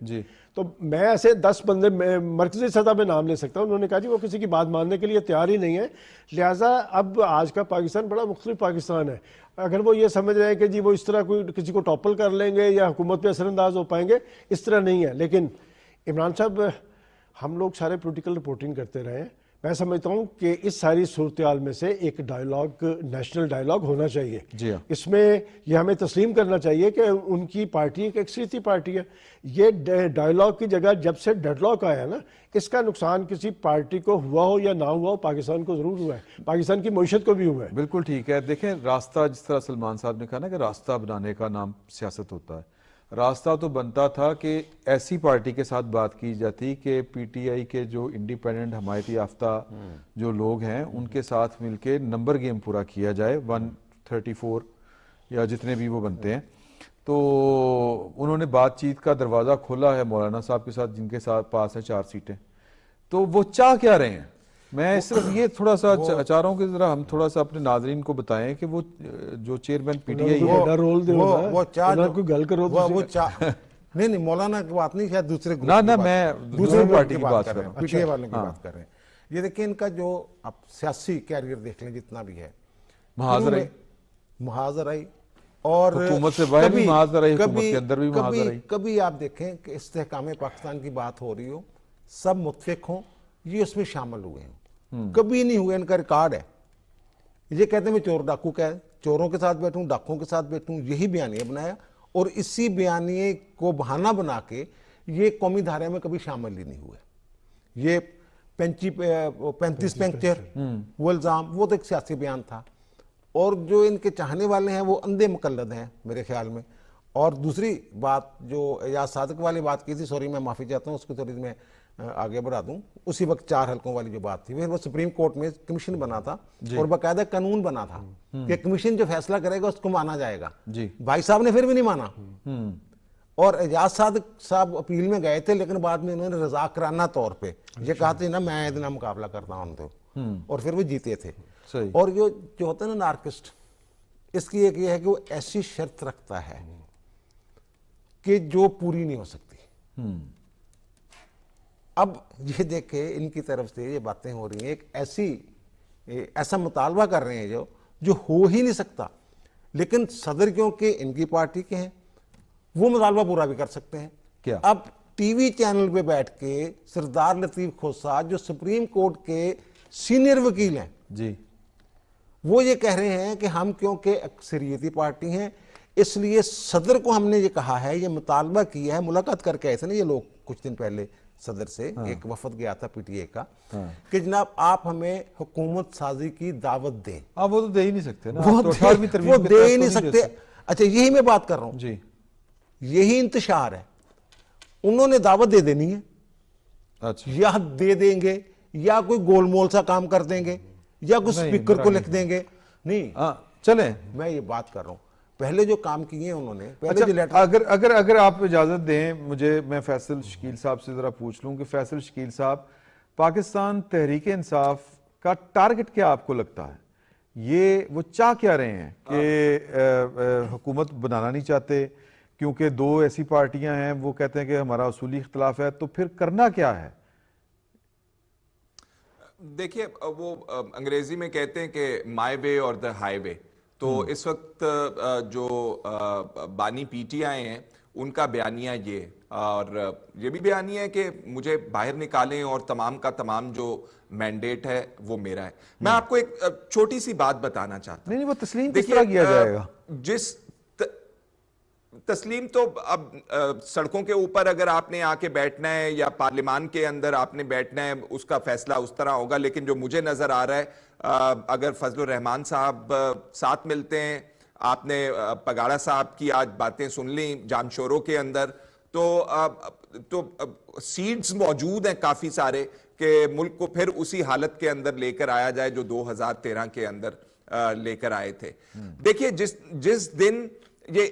تو میں ایسے 10 بندے مرکزی سطح پہ نام لے سکتا ہوں. انہوں نے کہا جی وہ کسی کی بات ماننے کے لیے تیار ہی نہیں ہے. لہٰذا اب آج کا پاکستان بڑا مختلف پاکستان ہے. اگر وہ یہ سمجھ رہے ہیں کہ جی وہ اس طرح کوئی کسی کو ٹاپل کر لیں گے یا حکومت پہ اثر انداز ہو پائیں گے، اس طرح نہیں ہے. لیکن عمران صاحب، ہم لوگ سارے پولیٹیکل رپورٹنگ کرتے رہے ہیں. میں سمجھتا ہوں کہ اس ساری صورتحال میں سے ایک ڈائیلاگ، نیشنل ڈائیلاگ ہونا چاہیے. اس میں یہ ہمیں تسلیم کرنا چاہیے کہ ان کی پارٹی ایک اکثریتی پارٹی ہے. یہ ڈائیلاگ کی جگہ جب سے ڈیڈ لاک آیا نا، اس کا نقصان کسی پارٹی کو ہوا ہو یا نہ ہوا ہو، پاکستان کو ضرور ہوا ہے، پاکستان کی معیشت کو بھی ہوا ہے. بالکل ٹھیک ہے. دیکھیں، راستہ جس طرح سلمان صاحب نے کہا نا کہ راستہ بنانے کا نام سیاست ہوتا ہے. راستہ تو بنتا تھا کہ ایسی پارٹی کے ساتھ بات کی جاتی کہ پی ٹی آئی کے جو انڈیپینڈنٹ حمایتی یافتہ جو لوگ ہیں ان کے ساتھ مل کے نمبر گیم پورا کیا جائے، 134 یا جتنے بھی وہ بنتے ہیں. تو انہوں نے بات چیت کا دروازہ کھولا ہے مولانا صاحب کے ساتھ، جن کے ساتھ پاس ہیں 4 سیٹیں. تو وہ چاہ کیا رہے ہیں؟ میں صرف یہ تھوڑا سا چاہ رہا ہوں کہ ذرا ہم تھوڑا سا اپنے ناظرین کو بتائیں کہ وہ جو چیئرمین پی ٹی آئی ہے نہیں مولانا کی بات نہیں، شاید دوسرے میں دوسری پارٹی کی بات کر رہا ہوں، پی ٹی آئی والوں کی بات کر رہے ہیں. یہ دیکھیں ان کا جو اب سیاسی کیریئر دیکھ لیں جتنا بھی ہے، محاذ آئی اور حکومت سے باہر بھی محاذ رہی، حکومت کے اندر بھی محاذ رہی. کبھی آپ دیکھیں کہ استحکام پاکستان کی بات ہو رہی ہو، سب متفق ہوں، یہ اس میں شامل ہوئے ہیں. کبھی نہیں ہوئے. ان کا ریکارڈ ہے. یہ کہتے ہیں میں چور ڈاکو چوروں کے ساتھ بیٹھوں، ڈاکوں کے ساتھ بیٹھوں، یہی بیانیہ بنایا اور اسی بیانیے کو بہانہ بنا کے یہ قومی دھارے میں کبھی شامل ہی نہیں ہوئے. یہ 35 پینکچر وہ الزام، وہ تو ایک سیاسی بیان تھا. اور جو ان کے چاہنے والے ہیں وہ اندھے مقلد ہیں میرے خیال میں. اور دوسری بات جو ایاز صادق والی بات کی تھی، سوری میں معافی چاہتا ہوں، اس کو تھوڑی میں آگے بڑھا دوں. اسی وقت 4 حلقوں والی جو بات تھی، وہ سپریم کورٹ میں کمیشن بنا تھا اور باقاعدہ قانون بنا تھا کہ کمیشن جو فیصلہ کرے گا اس کو مانا جائے گا. بھائی صاحب نے پھر بھی نہیں مانا. اور ایاز صادق صاحب اپیل میں گئے تھے، لیکن بعد میں انہوں نے رضاکارانہ طور پہ یہ کہا تھا نا میں اتنا مقابلہ کرتا ہوں تو، اور پھر وہ جیتے تھے. اور جو ہوتا ہے نا نارکسٹ، اس کی ایک یہ ہے کہ وہ ایسی شرط رکھتا ہے کہ جو پوری نہیں ہو سکتی. اب یہ دیکھیں ان کی طرف سے یہ باتیں ہو رہی ہیں، ایک ایسا مطالبہ کر رہے ہیں جو ہو ہی نہیں سکتا. لیکن صدر کیونکہ ان کی پارٹی کے ہیں، وہ مطالبہ پورا بھی کر سکتے ہیں. کیا اب ٹی وی چینل پہ بیٹھ کے سردار لطیف کھوسہ جو سپریم کورٹ کے سینئر وکیل ہیں جی، وہ یہ کہہ رہے ہیں کہ ہم کیونکہ اکثریتی پارٹی ہیں اس لیے صدر کو ہم نے یہ کہا ہے، یہ مطالبہ کیا ہے. ملاقات کر کے ایسے نا یہ لوگ کچھ دن پہلے صدر سے ایک وفد گیا تھا پی ٹی اے کا کہ جناب آپ ہمیں حکومت سازی کی دعوت دیں. وہ تو دے ہی نہیں سکتے نا، وہ دے ہی نہیں سکتے. اچھا یہی میں بات کر رہا ہوں جی، یہی انتشار ہے. انہوں نے دعوت دے دینی ہے، یا دے دیں گے یا کوئی گول مول سا کام کر دیں گے یا کوئی سپیکر کو لکھ دیں گے. نہیں چلیں میں یہ بات کر رہا ہوں پہلے جو کام کیے ہیں انہوں نے. پہلے جو لیٹر اگر آپ اجازت دیں مجھے، میں فیصل شکیل صاحب سے ذرا پوچھ لوں کہ فیصل شکیل صاحب، پاکستان تحریک انصاف کا ٹارگٹ کیا آپ کو لگتا ہے؟ یہ وہ چاہ کیا رہے ہیں کہ حکومت بنانا نہیں چاہتے کیونکہ 2 ایسی پارٹیاں ہیں، وہ کہتے ہیں کہ ہمارا اصولی اختلاف ہے، تو پھر کرنا کیا ہے؟ دیکھیے وہ انگریزی میں کہتے ہیں کہ مائی وے اور دا ہائی وے. تو اس وقت جو بانی پی ٹی آئی ہیں ان کا بیانیہ یہ ہے، اور یہ بھی بیانیہ ہے کہ مجھے باہر نکالیں اور تمام کا تمام جو مینڈیٹ ہے وہ میرا ہے. میں آپ کو ایک چھوٹی سی بات بتانا چاہتا ہوں. نہیں وہ تسلیم کس طرح کیا جائے گا؟ جس تسلیم تو اب سڑکوں کے اوپر اگر آپ نے آ کے بیٹھنا ہے یا پارلیمان کے اندر آپ نے بیٹھنا ہے اس کا فیصلہ اس طرح ہوگا. لیکن جو مجھے نظر آ رہا ہے اگر فضل الرحمان صاحب ساتھ ملتے ہیں، آپ نے پگاڑا صاحب کی آج باتیں سن لیں جام شوروں کے اندر، تو سیڈز موجود ہیں کافی سارے کہ ملک کو پھر اسی حالت کے اندر لے کر آیا جائے جو 2013 کے اندر لے کر آئے تھے. دیکھیے جس دن یہ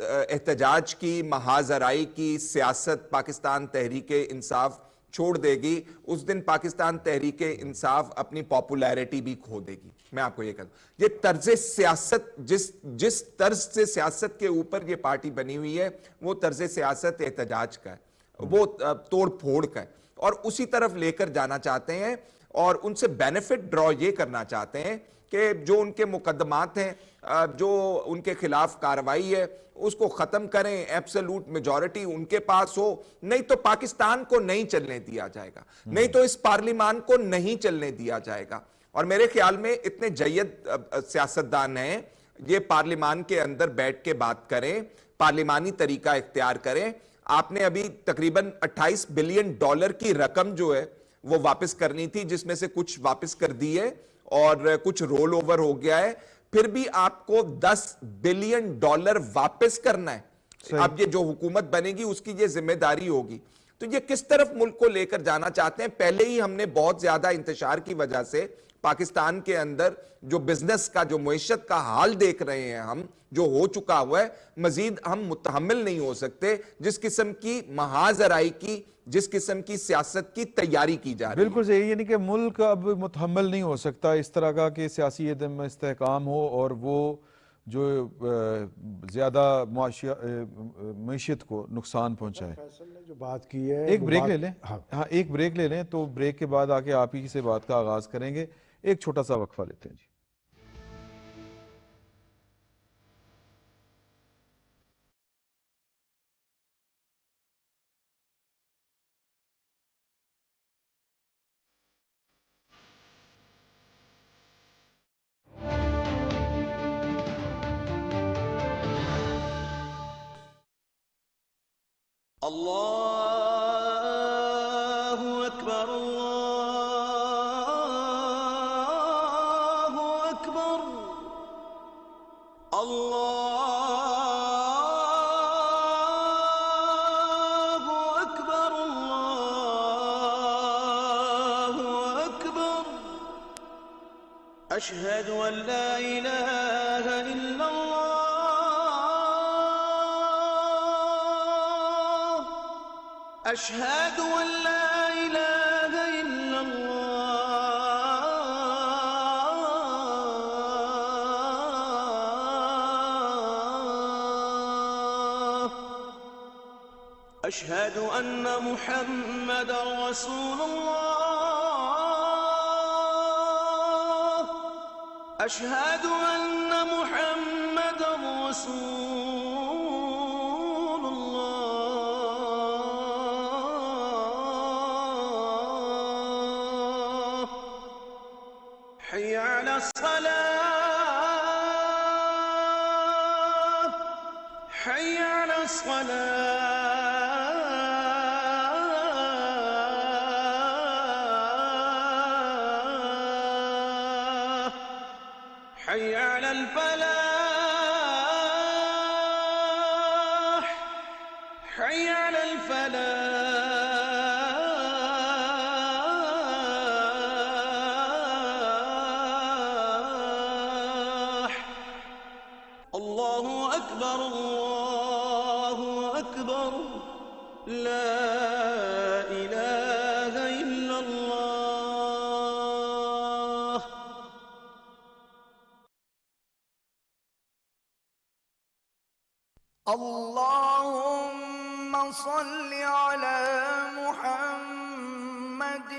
احتجاج کی، محاذرائی کی سیاست پاکستان تحریک انصاف چھوڑ دے گی، اس دن پاکستان تحریک انصاف اپنی پاپولیرٹی بھی کھو دے گی. میں آپ کو یہ کہتا ہوں، یہ طرز سیاست جس طرز سے سیاست کے اوپر یہ پارٹی بنی ہوئی ہے وہ طرز سیاست احتجاج کا ہے، وہ توڑ پھوڑ کا ہے، اور اسی طرف لے کر جانا چاہتے ہیں اور ان سے بینیفٹ ڈرا یہ کرنا چاہتے ہیں کہ جو ان کے مقدمات ہیں، جو ان کے خلاف کارروائی ہے اس کو ختم کریں، ایبسولوٹ میجورٹی ان کے پاس ہو. نہیں تو پاکستان کو نہیں چلنے دیا جائے گا، نہیں تو اس پارلیمان کو نہیں چلنے دیا جائے گا. اور میرے خیال میں اتنے جید سیاستدان ہیں، یہ پارلیمان کے اندر بیٹھ کے بات کریں، پارلیمانی طریقہ اختیار کریں. آپ نے ابھی تقریباً $28 بلین کی رقم جو ہے وہ واپس کرنی تھی، جس میں سے کچھ واپس کر دی ہے اور کچھ رول اوور ہو گیا ہے. پھر بھی آپ کو $10 بلین واپس کرنا ہے. اب یہ جو حکومت بنے گی اس کی یہ ذمہ داری ہوگی. تو یہ کس طرف ملک کو لے کر جانا چاہتے ہیں؟ پہلے ہی ہم نے بہت زیادہ انتشار کی وجہ سے پاکستان کے اندر جو بزنس کا، جو معیشت کا حال دیکھ رہے ہیں ہم، جو ہو چکا ہوا ہے، مزید ہم متحمل نہیں ہو سکتے جس قسم کی محاذرائی کی، جس قسم کی سیاست کی تیاری کی جا رہی ہے. بالکل صحیح، یعنی کہ ملک اب متحمل نہیں ہو سکتا اس طرح کا کہ سیاسی عدم استحکام ہو اور وہ جو زیادہ معیشت کو نقصان پہنچائے. فیصل نے جو بات کی ہے، ایک وہ بریک بات- لے لیں. ہاں ایک بریک لے لیں، تو بریک کے بعد آ کے آپ ہی سے بات کا آغاز کریں گے. ایک چھوٹا سا وقفہ لیتے ہیں جی. الله أكبر الله أكبر الله أكبر الله أكبر أشهد أن لا إله إلا الله أشهد أن لا إله إلا الله أشهد أن محمدا رسول الله أشهد أن محمدا رسول الله حي على الصلاة حي على الصلاة حي على الفلاح حي على الفلاح الله أكبر الله أكبر لا إله إلا الله اللهم صل على محمد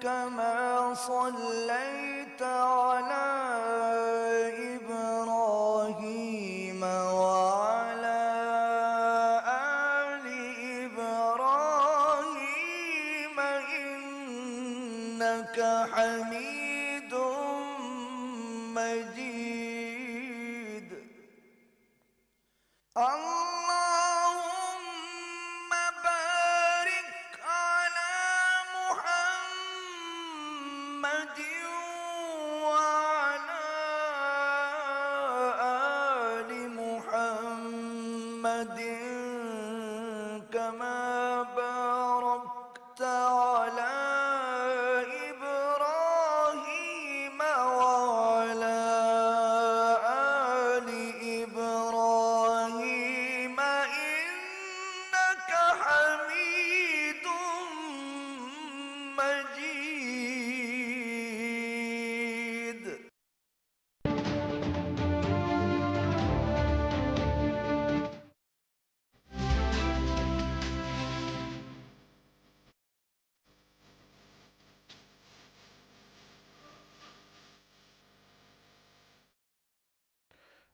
كما صليت على إبراهيم وعلى آل إبراهيم إنك حميد مجيد. اللهم بارك على محمد وعلى آل محمد كما باركت على إبراهيم وعلى آل إبراهيم إنك حميد مجيد.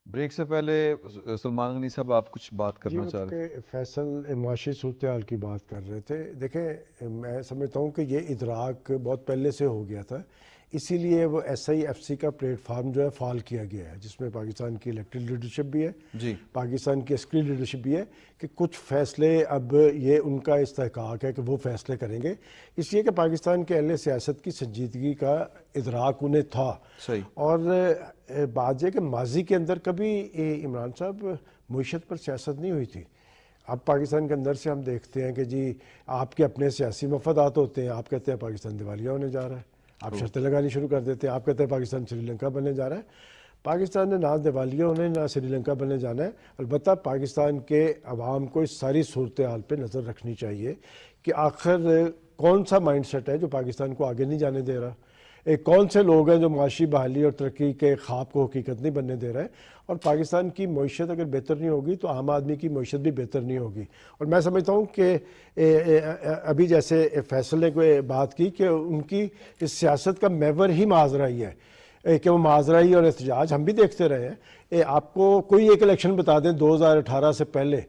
بریک سے پہلے سلمان غنی صاحب آپ کچھ بات جی کرنا چاہ رہے کہ فیصل معاشی صورتحال کی بات کر رہے تھے. دیکھیں میں سمجھتا ہوں کہ یہ ادراک بہت پہلے سے ہو گیا تھا، اسی لیے وہ SIFC کا پلیٹ فارم جو ہے فعال کیا گیا ہے، جس میں پاکستان کی الیکٹڈ لیڈرشپ بھی ہے، جی پاکستان کی عسکری لیڈرشپ بھی ہے، کہ کچھ فیصلے اب یہ ان کا استحقاق ہے کہ وہ فیصلے کریں گے، اس لیے کہ پاکستان کے اہل سیاست کی سنجیدگی کا ادراک انہیں تھا. صحیح. اور بات یہ کہ ماضی کے اندر کبھی عمران صاحب معیشت پر سیاست نہیں ہوئی تھی. اب پاکستان کے اندر سے ہم دیکھتے ہیں کہ جی آپ کے اپنے سیاسی مفادات ہوتے ہیں، آپ کہتے ہیں پاکستان دیوالیہ ہونے جا رہا ہے، آپ شرطیں لگانی شروع کر دیتے ہیں، آپ کہتے ہیں پاکستان سری لنکا بننے جا رہا ہے. پاکستان نے نہ دیوالیہ ہونے نہ سری لنکا بننے جانا ہے. البتہ پاکستان کے عوام کو اس ساری صورتحال پہ نظر رکھنی چاہیے کہ آخر کون سا مائنڈ سیٹ ہے جو پاکستان کو آگے نہیں جانے دے رہا، کون سے لوگ ہیں جو معاشی بحالی اور ترقی کے خواب کو حقیقت نہیں بننے دے رہے. اور پاکستان کی معیشت اگر بہتر نہیں ہوگی تو عام آدمی کی معیشت بھی بہتر نہیں ہوگی. اور میں سمجھتا ہوں کہ ابھی جیسے فیصل نے کوئی بات کی کہ ان کی اس سیاست کا محور ہی معاذرائی ہے، کہ وہ معاذرائی اور احتجاج ہم بھی دیکھتے رہے ہیں. آپ کو کوئی ایک الیکشن بتا دیں 2018 سے پہلے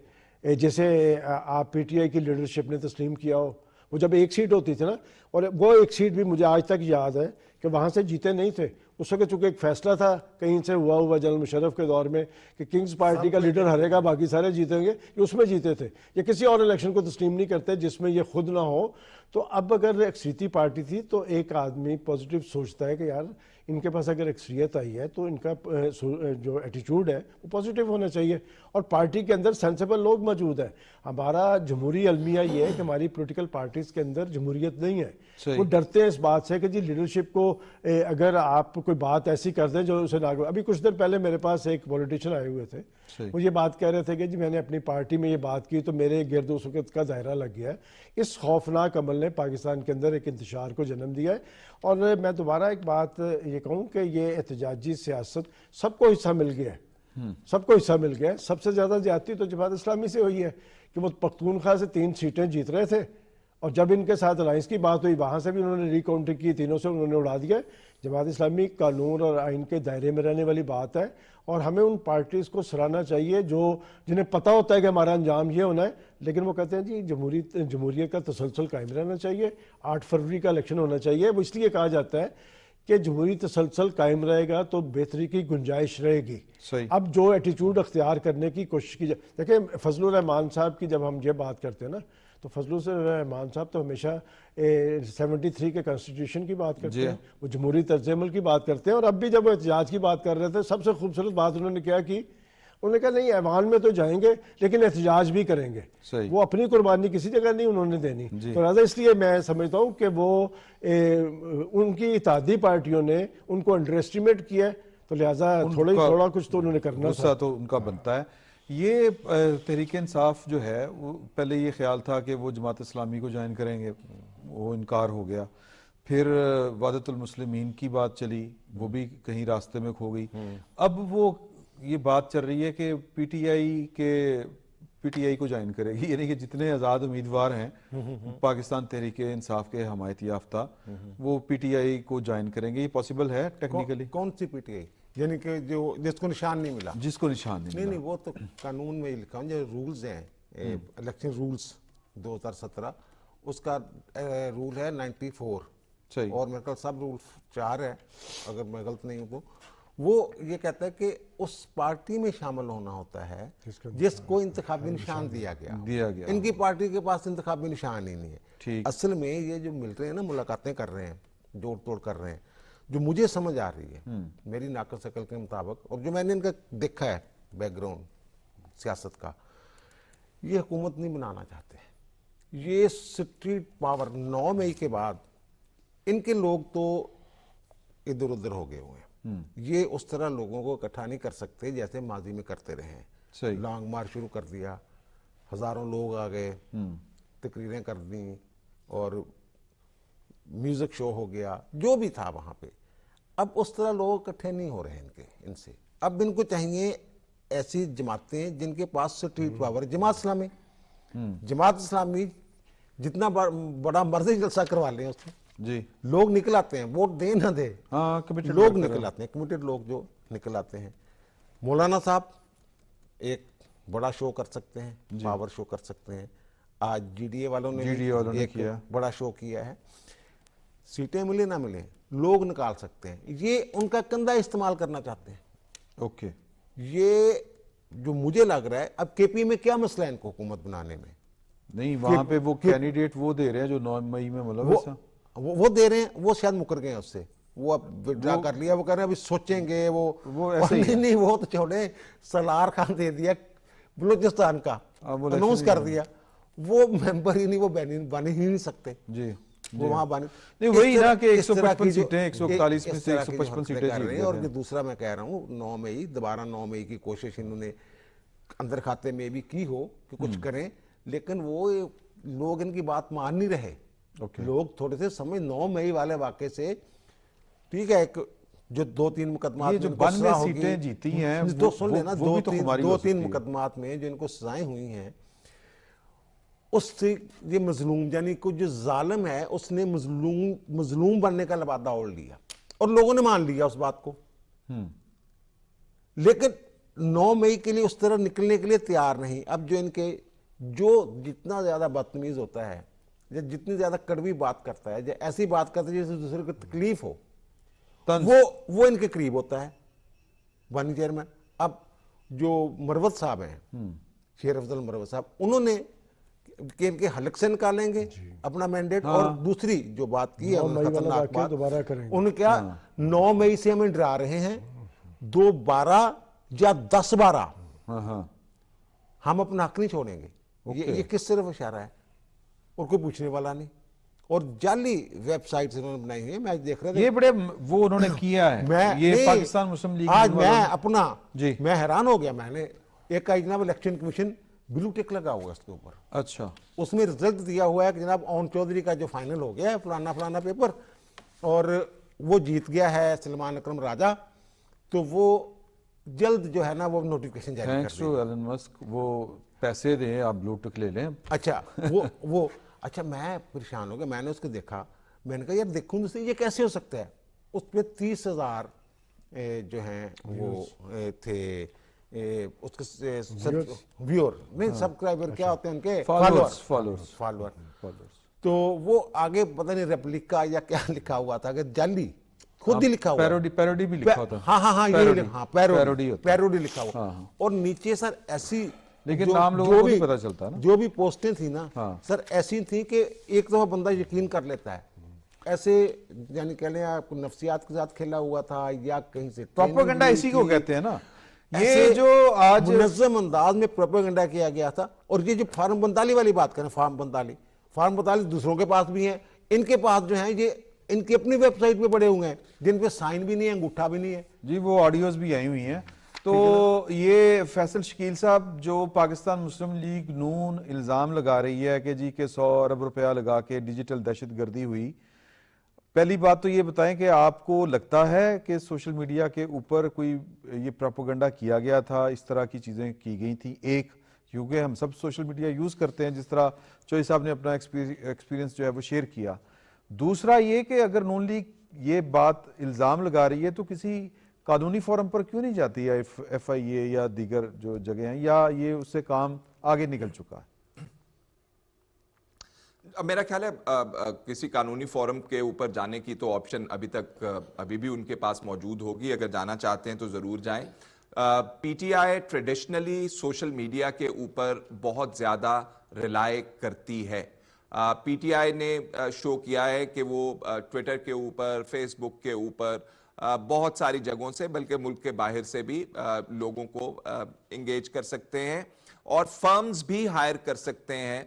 جیسے آپ PTI کی لیڈرشپ نے تسلیم کیا ہو، وہ جب ایک سیٹ ہوتی تھی نا، اور وہ ایک سیٹ بھی مجھے آج تک یاد ہے کہ وہاں سے جیتے نہیں تھے. اس وقت چونکہ ایک فیصلہ تھا کہیں سے ہوا جنرل مشرف کے دور میں کہ کنگز پارٹی کا لیڈر ہارے گا باقی سارے جیتیں گے، یہ اس میں جیتے تھے. یہ کسی اور الیکشن کو تسلیم نہیں کرتے جس میں یہ خود نہ ہو. تو اب اگر اکثریتی پارٹی تھی تو ایک آدمی پازیٹیو سوچتا ہے کہ یار ان کے پاس اگر اکثریت آئی ہے تو ان کا جو ایٹیچیوڈ ہے وہ پازیٹیو ہونا چاہیے، اور پارٹی کے اندر سینسیبل لوگ موجود ہیں. ہمارا جمہوری المیہ یہ ہے کہ ہماری پولیٹیکل پارٹیز کے اندر جمہوریت نہیں ہے. وہ ڈرتے ہیں اس بات سے کہ جی لیڈرشپ کو اگر آپ کوئی بات ایسی کر دیں جو اسے لاگو. ابھی کچھ دیر پہلے میرے پاس ایک پولیٹیشین آئے ہوئے تھے، وہ یہ بات کہہ رہے تھے کہ جی میں نے اپنی پارٹی میں یہ بات کی تو میرے گرد و سکت کا دائرہ لگ گیا ہے. اس خوفناک عمل نے پاکستان کے اندر ایک انتشار کو جنم دیا ہے. اور میں دوبارہ ایک بات یہ کہوں کہ یہ احتجاجی سیاست سب کو حصہ مل گیا ہے، سب کو حصہ مل گیا ہے. سب سے زیادہ زیادتی تو جماعت اسلامی سے ہوئی ہے کہ وہ پختونخوا سے 3 سیٹیں جیت رہے تھے، اور جب ان کے ساتھ الائنس کی بات ہوئی وہاں سے بھی انہوں نے ری کاؤنٹنگ کی، تینوں سے انہوں نے اڑا دیا. جماعت اسلامی قانون اور آئین کے دائرے میں رہنے والی بات ہے، اور ہمیں ان پارٹیز کو سراہنا چاہیے جو جنہیں پتہ ہوتا ہے کہ ہمارا انجام یہ ہونا ہے، لیکن وہ کہتے ہیں جی جمہوریت کا تسلسل قائم رہنا چاہیے، 8 فروری کا الیکشن ہونا چاہیے. وہ اس لیے کہا جاتا ہے کہ جمہوری تسلسل قائم رہے گا تو بہتری کی گنجائش رہے گی. اب جو ایٹیچیوڈ اختیار کرنے کی کوشش کی جائے، دیکھیں فضل الرحمان صاحب کی جب ہم یہ بات کرتے ہیں نا تو فضل الرحمان صاحب تو ہمیشہ 73 کے کانسٹیٹیوشن کی بات کرتے ہیں، وہ جمہوری طرز عمل کی بات کرتے ہیں. اور اب بھی جب وہ احتجاج کی بات کر رہے تھے سب سے خوبصورت بات انہوں نے کیا کی، انہوں نے کہا نہیں ایوان میں تو جائیں گے لیکن احتجاج بھی کریں گے. وہ اپنی قربانی کسی جگہ نہیں انہوں نے دینی. تو لہٰذا اس لیے میں سمجھتا ہوں کہ وہ ان کی اتحادی پارٹیوں نے ان کو انڈر ایسٹیمیٹ کیا ہے، تو لہٰذا تھوڑا کچھ تو انہوں نے کرنا تھا، تو ان کا بنتا ہے. یہ تحریک انصاف جو ہے وہ پہلے یہ خیال تھا کہ وہ جماعت اسلامی کو جوائن کریں گے، وہ انکار ہو گیا. پھر وحدت المسلمین کی بات چلی، وہ بھی کہیں راستے میں کھو گئی. اب وہ یہ بات چل رہی ہے کہ P T P T I کو جوائن کرے گی, یعنی کہ جتنے آزاد امیدوار ہیں پاکستان تحریک انصاف کے حمایت یافتہ وہ پی ٹی آئی کو جوائن کریں گے. یہ پاسبل ہے ٹیکنیکلی؟ کون سی پی ٹی آئی؟ یعنی کہ جو جس کو نشان نہیں ملا. جس کو نشان نہیں نہیں وہ تو قانون میں لکھا ہوں, جو رولز ہیں الیکشن رولز 2017 اس کا رول ہے 94. صحیح. اور میرے خیال سب رول 4 ہے اگر میں غلط نہیں ہوں تو. وہ یہ کہتا ہے کہ اس پارٹی میں شامل ہونا ہوتا ہے جس کو انتخابی نشان دیا گیا. ان کی پارٹی کے پاس انتخابی نشان ہی نہیں ہے. اصل میں یہ جو مل رہے ہیں نا, ملاقاتیں کر رہے ہیں, جوڑ توڑ کر رہے ہیں, جو مجھے سمجھ آ رہی ہے میری ناقص عقل کے مطابق, اور جو میں نے ان کا دیکھا ہے بیک گراؤنڈ سیاست کا, یہ حکومت نہیں بنانا چاہتے. یہ اسٹریٹ پاور 9 مئی کے بعد ان کے لوگ تو ادھر ادھر ہو گئے ہوئے ہیں. یہ اس طرح لوگوں کو اکٹھا نہیں کر سکتے جیسے ماضی میں کرتے رہے ہیں. لانگ مارچ شروع کر دیا, ہزاروں لوگ آ گئے, تقریریں کر دیں اور میوزک شو ہو گیا, جو بھی تھا وہاں پہ. اب اس طرح لوگ اکٹھے نہیں ہو رہے ہیں ان سے. اب ان کو چاہیے ایسی جماعتیں جن کے پاس اسٹریٹ پاور. جماعت اسلامی جتنا بڑا مرضی جلسہ کروا لیں اس میں جی لوگ نکل آتے ہیں, ووٹ دیں نہ دیں, لوگ نکل آتے ہیں, کمیٹڈ لوگ جو نکل آتے ہیں. مولانا صاحب ایک بڑا شو کر سکتے ہیں, پاور شو کر سکتے ہیں. آج جی ڈی اے والوں نے ایک بڑا شو کیا ہے. سیٹیں ملے نہ ملے لوگ نکال سکتے ہیں. یہ ان کا کندھا استعمال کرنا چاہتے ہیں. اوکے. یہ جو مجھے لگ رہا ہے, اب کے پی میں کیا مسئلہ ہے ان کو حکومت بنانے میں؟ نہیں, وہاں پہ وہ کینڈیڈیٹ وہ دے رہے ہیں جو 9 مئی میں ملوث ہیں. وہ دے رہے ہیں, وہ شاید مکر گئے ہیں اس سے, وہ اب وڈرا کر لیا. وہ کہہ رہے ہیں ابھی سوچیں گے. وہ ایسے ہی نہیں, وہ تو چھوڑے. سلار خان دے دیا بلوچستان کا, اناؤنس کر دیا. وہ ممبر ہی نہیں, وہ بن ہی نہیں سکتے. جی وہ وہاں بنے نہیں, وہی نا کہ 155 سیٹیں 141 میں سے 155 سیٹیں کر رہے ہیں. اور دوسرا میں کہہ رہا ہوں 9 مئی دوبارہ 9 مئی کی کوشش انہوں نے اندر کھاتے میں بھی کی ہو کہ کچھ کریں, لیکن وہ لوگ ان کی بات مان نہیں رہے. لوگ تھوڑے سے سمجھ 9 مئی والے واقعے سے, ٹھیک ہے, ایک جو 2-3 مقدمات جو 92 سیٹیں جیتی ہیں, تو سن لینا 2-3 مقدمات میں جو ان کو سزائیں ہوئی ہیں, اس سے یہ مظلوم, یعنی کہ جو ظالم ہے اس نے مظلوم بننے کا لبادہ اوڑھ لیا, اور لوگوں نے مان لیا اس بات کو. لیکن 9 مئی کے لیے اس طرح نکلنے کے لیے تیار نہیں. اب جو ان کے جو جتنا زیادہ بدتمیز ہوتا ہے, یا جتنی زیادہ کڑوی بات کرتا ہے, یا ایسی بات کرتا ہے جیسے دوسرے کو تکلیف ہو, وہ ان کے قریب ہوتا ہے بانی چیئرمین. اب جو مروت صاحب ہیں, شیر افضل مروت صاحب, انہوں نے کہ ان کے حلق سے نکالیں گے اپنا مینڈیٹ. اور دوسری جو بات کی ہے خطرناک بات, انہوں نے کیا 9 مئی سے ہمیں ڈرا رہے ہیں, 2-12 یا 10-12 ہم اپنا حق نہیں چھوڑیں گے. یہ کس طرف اشارہ ہے؟ اور کوئی پوچھنے والا نہیں. اور جعلی ویب سائٹس انہوں نے بنائی ہوئی ہیں, میں دیکھ رہا تھا. یہ بڑے وہ انہوں نے کیا ہے, یہ پاکستان مسلم لیگ. آج میں اپنا میں حیران ہو گیا. میں نے ایک جناب الیکشن کمیشن بلو ٹک لگا ہوا اس کے اوپر. اچھا. اس میں رزلٹ دیا ہوا ہے کہ جناب اون چودھری کا جو فائنل ہو گیا ہے فلانا پیپر, اور وہ جیت گیا ہے سلمان اکرم راجہ. تو وہ جلد جو ہے نا وہ نوٹیفکیشن جاری کر دیں. تھینکس ٹو ایلن مسک, وہ پیسے دیں, آپ بلو ٹک لے لیں. اچھا وہ اچھا, میں پریشان ہو گیا. میں نے اس کو دیکھا, میں نے کہا یار دیکھوں تو یہ کیسے ہو سکتا ہے. اس پہ 30,000 جو ہیں وہ تھے اس کے ویور, نہیں سبسکرائبر, کیا ہوتے ہیں ان کے فالوور. تو وہ آگے پتہ نہیں ریپلیکا یا کیا لکھا ہوا تھا کہ جعلی, خود ہی لکھا ہوا, پیروڈی بھی لکھا ہوتا. ہاں پیروڈی لکھا ہوا. اور نیچے سر ایسی, لیکن نام لوگوں کو بھی پتہ چلتا نا, جو بھی پوسٹیں تھیں نا سر ایسی تھیں کہ ایک دفعہ بندہ یقین کر لیتا ہے. ایسے یعنی کہہ لیں آپ نفسیات کے ساتھ کھیلا ہوا تھا, یا کہیں سے پروپیگنڈا اسی کو کہتے ہیں نا. یہ جو آج منظم انداز میں پروپیگنڈا کیا گیا تھا. اور یہ جو فارم 45 والی بات کریں, فارم 45 دوسروں کے پاس بھی ہیں, ان کے پاس جو ہیں یہ ان کی اپنی ویب سائٹ پہ پڑے ہوئے ہیں جن پہ سائن بھی نہیں ہے, انگوٹھا بھی نہیں ہے. جی وہ آڈیوز بھی آئی ہوئی ہیں. تو یہ فیصل شکیل صاحب جو پاکستان مسلم لیگ نون الزام لگا رہی ہے کہ جی کہ 100 ارب روپیہ لگا کے ڈیجیٹل دہشت گردی ہوئی, پہلی بات تو یہ بتائیں کہ آپ کو لگتا ہے کہ سوشل میڈیا کے اوپر کوئی یہ پروپیگنڈا کیا گیا تھا, اس طرح کی چیزیں کی گئی تھیں؟ ایک کیونکہ ہم سب سوشل میڈیا یوز کرتے ہیں، جس طرح چوئی صاحب نے اپنا ایکسپیرینس جو ہے وہ شیئر کیا. دوسرا یہ کہ اگر نون لیگ یہ بات الزام لگا رہی ہے تو کسی قانونی فورم پر کیوں نہیں جاتی ہے ایف آئی اے یا دیگر جو جگہ ہیں، یا یہ اس سے کام آگے نکل چکا ہے؟ میرا خیال ہے کسی قانونی فورم کے اوپر جانے کی تو آپشن ابھی بھی ان کے پاس موجود ہوگی. اگر جانا چاہتے ہیں تو ضرور جائیں. P T I traditionally social media کے اوپر بہت زیادہ ریلائی کرتی ہے. پی ٹی آئی نے شو کیا ہے کہ وہ ٹویٹر کے اوپر، فیس بک کے اوپر بہت ساری جگہوں سے، بلکہ ملک کے باہر سے بھی لوگوں کو انگیج کر سکتے ہیں، اور فرمز بھی ہائر کر سکتے ہیں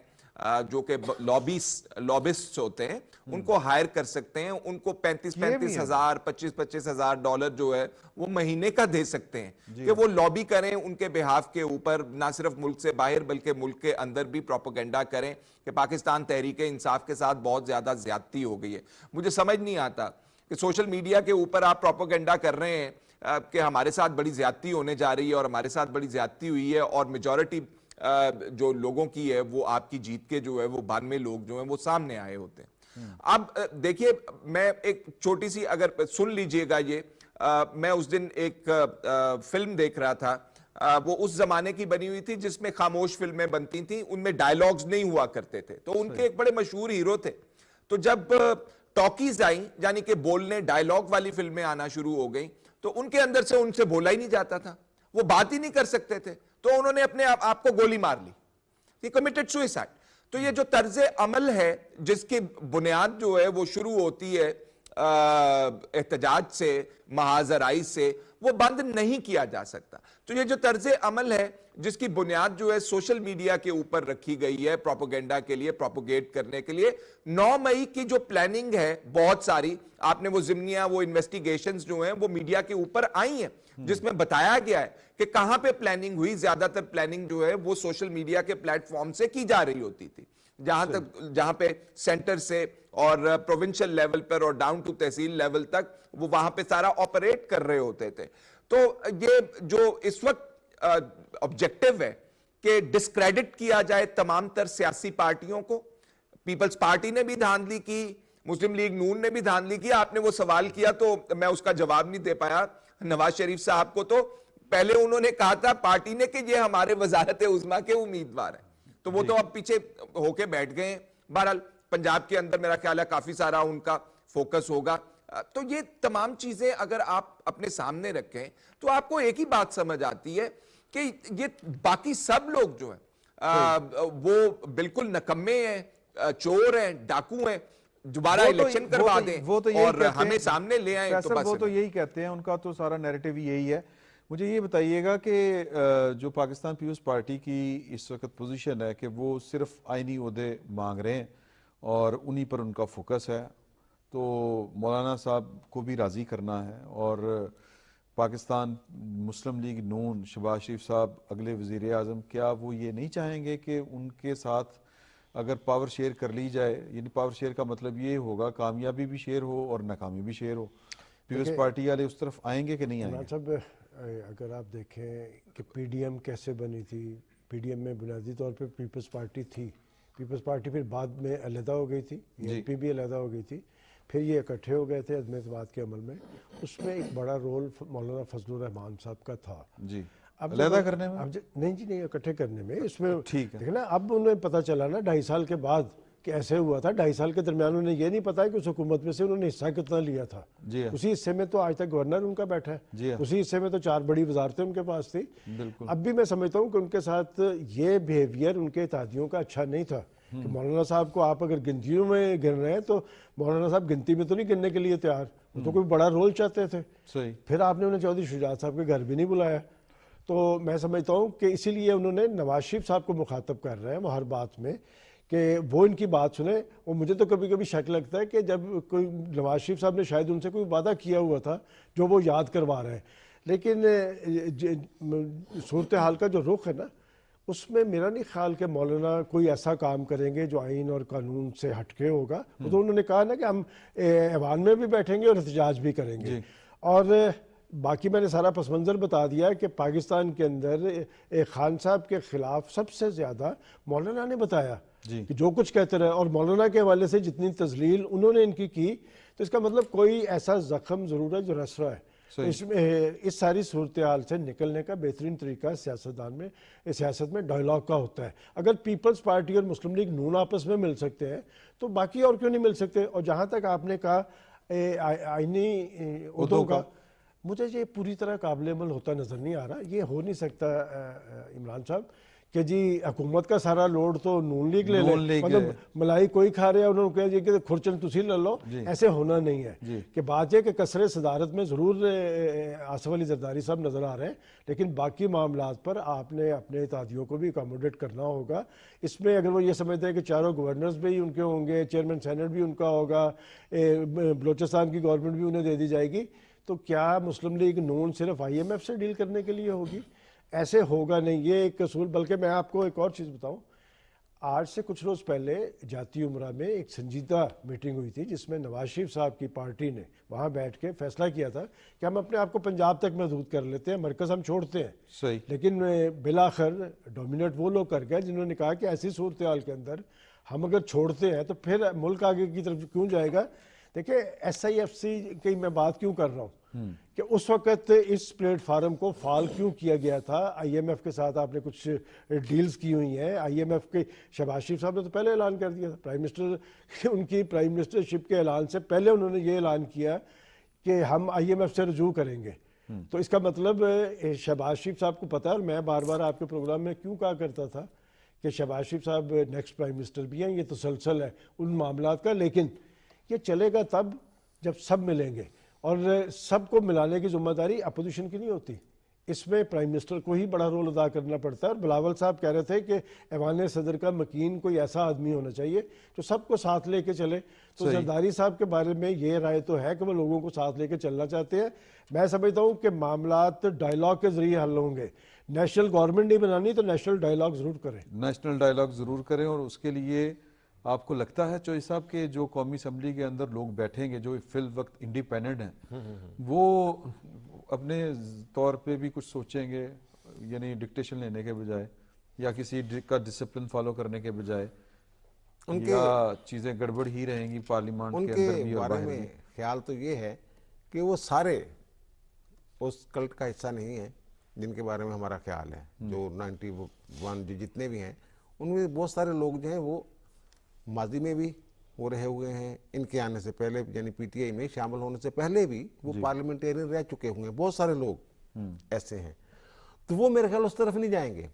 جو کہ لابسٹ ہوتے ہیں، ان کو ہائر کر سکتے ہیں. ان کو 35,000 $25,000 جو ہے وہ مہینے کا دے سکتے ہیں کہ وہ لابی کریں ان کے بہاف کے اوپر، نہ صرف ملک سے باہر بلکہ ملک کے اندر بھی پروپیگنڈا کریں کہ پاکستان تحریک انصاف کے ساتھ بہت زیادہ زیادتی ہو گئی ہے. مجھے سمجھ نہیں آتا کہ سوشل میڈیا کے اوپر آپ پروپیگنڈا کر رہے ہیں کہ ہمارے ساتھ بڑی زیادتی ہونے جا رہی ہے اور ہمارے ساتھ بڑی زیادتی ہوئی ہے، اور میجورٹی جو لوگوں کی ہے وہ آپ کی جیت کے جو ہے وہ 92 لوگ جو ہیں وہ سامنے آئے ہوتے ہیں. اب دیکھیے، میں ایک چھوٹی سی اگر سن لیجئے گا، یہ میں اس دن ایک فلم دیکھ رہا تھا، وہ اس زمانے کی بنی ہوئی تھی جس میں خاموش فلمیں بنتی تھیں، ان میں ڈائیلاگز نہیں ہوا کرتے تھے. تو ان کے ایک بڑے مشہور ہیرو تھے. تو جب ٹاکیز آئیں، یعنی کہ بولنے ڈائیلاگ والی فلمیں آنا شروع ہو گئیں، تو ان کے اندر سے ان سے بولا ہی نہیں جاتا تھا، وہ بات ہی نہیں کر سکتے تھے. تو انہوں نے اپنے آپ کو گولی مار لی. یہ کمیٹڈ سوئسائڈ. تو یہ جو طرز عمل ہے جس کی بنیاد جو ہے وہ شروع ہوتی ہے احتجاج سے، محاذ آرائی سے، وہ بند نہیں کیا جا سکتا. تو یہ جو طرز عمل ہے جس کی بنیاد جو ہے سوشل میڈیا کے اوپر رکھی گئی ہے پروپیگنڈا کے لیے، پروپیگیٹ کرنے کے لیے، 9 مئی کی جو پلاننگ ہے بہت ساری، آپ نے وہ ضمنیاں، وہ انویسٹیگیشنز جو ہیں وہ میڈیا کے اوپر آئی ہیں، جس میں بتایا گیا ہے کہ کہاں پہ پلاننگ ہوئی. زیادہ تر پلاننگ جو ہے وہ سوشل میڈیا کے پلیٹ فارم سے کی جا رہی ہوتی تھی، جہاں پہ سینٹر سے اور پروونشل لیول پر اور ڈاؤن ٹو تحصیل لیول تک وہ وہاں پہ سارا آپریٹ کر رہے ہوتے تھے. تو یہ جو اس وقت آبجیکٹو ہے کہ ڈسکریڈٹ کیا جائے تمام تر سیاسی پارٹیوں کو. پیپلز پارٹی نے بھی دھاندلی کی، مسلم لیگ نون نے بھی دھاندلی کی. آپ نے وہ سوال کیا تو میں اس کا جواب نہیں دے پایا نواز شریف صاحب کو. تو پہلے انہوں نے کہا تھا پارٹی نے کہ یہ ہمارے وزارت عظمیٰ کے امیدوار ہیں، تو وہ تو اب پیچھے ہو کے بیٹھ گئے ہیں. بہرحال پنجاب کے اندر میرا خیال ہے کافی سارا ان کا فوکس ہوگا. تو یہ تمام چیزیں اگر آپ اپنے سامنے رکھیں تو آپ کو ایک ہی بات سمجھ آتی ہے کہ یہ باقی سب لوگ جو ہیں وہ بالکل نکمے ہیں، چور ہیں، ڈاکو ہیں. دوبارہ الیکشن کروا دیں اور ہمیں سامنے لے آئیں تو بس. وہ تو یہی کہتے ہیں، ان کا تو سارا نیریٹو یہی ہے. مجھے یہ بتائیے گا کہ جو پاکستان پیپلز پارٹی کی اس وقت پوزیشن ہے کہ وہ صرف آئینی عہدے مانگ رہے ہیں اور انہی پر ان کا فوکس ہے، تو مولانا صاحب کو بھی راضی کرنا ہے، اور پاکستان مسلم لیگ نون شہباز شریف صاحب اگلے وزیر اعظم، کیا وہ یہ نہیں چاہیں گے کہ ان کے ساتھ اگر پاور شیئر کر لی جائے؟ یعنی پاور شیئر کا مطلب یہ ہوگا کامیابی بھی شیئر ہو اور ناکامی بھی شیئر ہو. پیپلز پارٹی والے اس طرف آئیں گے کہ نہیں آئیں گے؟ صاحب اگر آپ دیکھیں کہ پی ڈی ایم کیسے بنی تھی، پی ڈی ایم میں بنیادی طور پہ پیپلز پارٹی تھی. پیپلز پارٹی پھر بعد میں علیحدہ ہو گئی تھی، ایم پی بھی علیحدہ ہو گئی تھی، پھر یہ اکٹھے ہو گئے تھے عدم اعتماد کے عمل میں. اس میں ایک بڑا رول مولانا فضل الرحمان صاحب کا تھا. جی، علیحدہ کرنے میں؟ نہیں جی، نہیں، اکٹھے کرنے میں. اس میں ٹھیک ہے، دیکھنا اب انہیں پتہ چلا نا 2.5 سال کے بعد کہ ایسے ہوا تھا. 2.5 سال کے درمیان انہیں یہ نہیں پتا کہ اس حکومت میں سے انہوں نے حصہ کتنا لیا تا. جی، اسی حصے میں تو آج تک گورنر ان کا بیٹھا ہے. جی، اسی حصے میں تو 4 بڑی وزارتیں ان کے پاس تھی. بالکل. اب بھی میں سمجھتا ہوں کہ ان کے ساتھ یہ بیہیویئر ان کے اتحادیوں کا اچھا نہیں تھا کہ مولانا صاحب کو آپ اگر گنتیوں میں گن رہے ہیں تو مولانا صاحب گنتی میں تو نہیں گننے کے لیے تیار، وہ تو کوئی بڑا رول چاہتے تھے. صحیح. پھر آپ نے انہیں چودھری شجاعت صاحب کے گھر بھی نہیں بلایا. تو میں سمجھتا ہوں کہ اسی لیے انہوں نے نواز شریف صاحب کو مخاطب کر رہے ہیں وہ ہر بات میں کہ وہ ان کی بات سنیں. اور مجھے تو کبھی کبھی شک لگتا ہے کہ جب کوئی نواز شریف صاحب نے شاید ان سے کوئی وعدہ کیا ہوا تھا جو وہ یاد کروا رہے ہیں، لیکن صورتحال کا جو رخ ہے نا اس میں میرا نہیں خیال کہ مولانا کوئی ایسا کام کریں گے جو آئین اور قانون سے ہٹ کے ہوگا. وہ تو انہوں نے کہا نا کہ ہم ایوان میں بھی بیٹھیں گے اور احتجاج بھی کریں گے. اور باقی میں نے سارا پس منظر بتا دیا کہ پاکستان کے اندر خان صاحب کے خلاف سب سے زیادہ مولانا نے بتایا کہ جو کچھ کہتے رہے، اور مولانا کے حوالے سے جتنی تذلیل انہوں نے ان کی تو اس کا مطلب کوئی ایسا زخم ضرور ہے جو رس رہا ہے۔ اس میں اس ساری صورتحال سے نکلنے کا بہترین طریقہ سیاست میں ڈائیلاگ کا ہوتا ہے۔ اگر پیپلز پارٹی اور مسلم لیگ نون آپس میں مل سکتے ہیں تو باقی اور کیوں نہیں مل سکتے؟ اور جہاں تک آپ نے کہا آئینی عہدوں کا، مجھے یہ پوری طرح قابل عمل ہوتا نظر نہیں آ رہا۔ یہ ہو نہیں سکتا عمران صاحب کہ جی حکومت کا سارا لوڈ تو نون لیگ لے لے، مطلب ملائی کوئی کھا رہا ہے، انہوں نے کہا جی کہ کھرچن تسی لے لو، ایسے ہونا نہیں ہے۔ کہ بات یہ کہ کثرت صدارت میں ضرور آصف علی زرداری صاحب نظر آ رہے ہیں، لیکن باقی معاملات پر آپ نے اپنے اتحادیوں کو بھی اکاموڈیٹ کرنا ہوگا۔ اس میں اگر وہ یہ سمجھتے ہیں کہ چاروں گورنرز بھی ان کے ہوں گے، چیئرمین سینٹ بھی ان کا ہوگا، بلوچستان کی گورنمنٹ بھی انہیں دے دی جائے گی، تو کیا مسلم لیگ نون صرف آئی ایم ایف سے ڈیل کرنے کے لیے ہوگی؟ ایسے ہوگا نہیں، یہ ایک اصول۔ بلکہ میں آپ کو ایک اور چیز بتاؤں، آج سے کچھ روز پہلے جاتی عمرہ میں ایک سنجیدہ میٹنگ ہوئی تھی جس میں نواز شریف صاحب کی پارٹی نے وہاں بیٹھ کے فیصلہ کیا تھا کہ ہم اپنے آپ کو پنجاب تک محدود کر لیتے ہیں، مرکز ہم چھوڑتے ہیں۔ صحیح۔ لیکن بالآخر ڈومینیٹ وہ لوگ کر گئے جنہوں نے کہا کہ ایسی صورتحال کے اندر ہم اگر چھوڑتے ہیں تو پھر ملک آگے کی طرف کیوں جائے گا؟ دیکھیں ایس آئی ایف سی کی میں بات کیوں کر رہا ہوں کہ اس وقت اس پلیٹ فارم کو فعال کیوں کیا گیا تھا؟ آئی ایم ایف کے ساتھ آپ نے کچھ ڈیلز کی ہوئی ہیں، آئی ایم ایف کے شہباز شریف صاحب نے تو پہلے اعلان کر دیا تھا، پرائم منسٹر ان کی پرائم منسٹرشپ کے اعلان سے پہلے انہوں نے یہ اعلان کیا کہ ہم آئی ایم ایف سے رجوع کریں گے۔ تو اس کا مطلب شہباز شریف صاحب کو پتہ ہے، اور میں بار بار آپ کے پروگرام میں کیوں کہا کرتا تھا کہ شہباز شریف صاحب نیکسٹ پرائم منسٹر بھی ہیں، یہ تسلسل ہے ان معاملات کا، لیکن یہ چلے گا تب جب سب ملیں گے، اور سب کو ملانے کی ذمہ داری اپوزیشن کی نہیں ہوتی، اس میں پرائم منسٹر کو ہی بڑا رول ادا کرنا پڑتا ہے۔ اور بلاول صاحب کہہ رہے تھے کہ ایوان صدر کا مکین کوئی ایسا آدمی ہونا چاہیے جو سب کو ساتھ لے کے چلے۔ تو زرداری صاحب کے بارے میں یہ رائے تو ہے کہ وہ لوگوں کو ساتھ لے کے چلنا چاہتے ہیں۔ میں سمجھتا ہوں کہ معاملات ڈائیلاگ کے ذریعے حل ہوں گے، نیشنل گورنمنٹ نہیں بنانی تو نیشنل ڈائیلاگ ضرور کریں، نیشنل ڈائیلاگ ضرور کریں۔ اور اس کے لیے آپ کو لگتا ہے چوہی صاحب کہ جو قومی اسمبلی کے اندر لوگ بیٹھیں گے جو فی الوقت انڈیپینڈنٹ ہیں وہ اپنے طور پہ بھی کچھ سوچیں گے، یعنی ڈکٹیشن لینے کے بجائے یا کسی کا ڈسپلن فالو کرنے کے بجائے، یا چیزیں گڑبڑ ہی رہیں گی پارلیمنٹ کے اندر بھی اور باہر بھی؟ خیال تو یہ ہے کہ وہ سارے اس کلٹ کا حصہ نہیں ہیں جن کے بارے میں ہمارا خیال ہے، جو 91 جو جتنے بھی ہیں ان میں بہت سارے لوگ جو ہیں وہ ماضی میں بھی وہ رہے ہوئے ہیں، ان کے آنے سے پہلے یعنی پی ٹی آئی میں شامل ہونے سے پہلے بھی وہ پارلیمنٹیرین رہ چکے ہوئے ہیں، بہت سارے لوگ ایسے ہیں۔ تو وہ میرے خیال اس طرف نہیں جائیں گے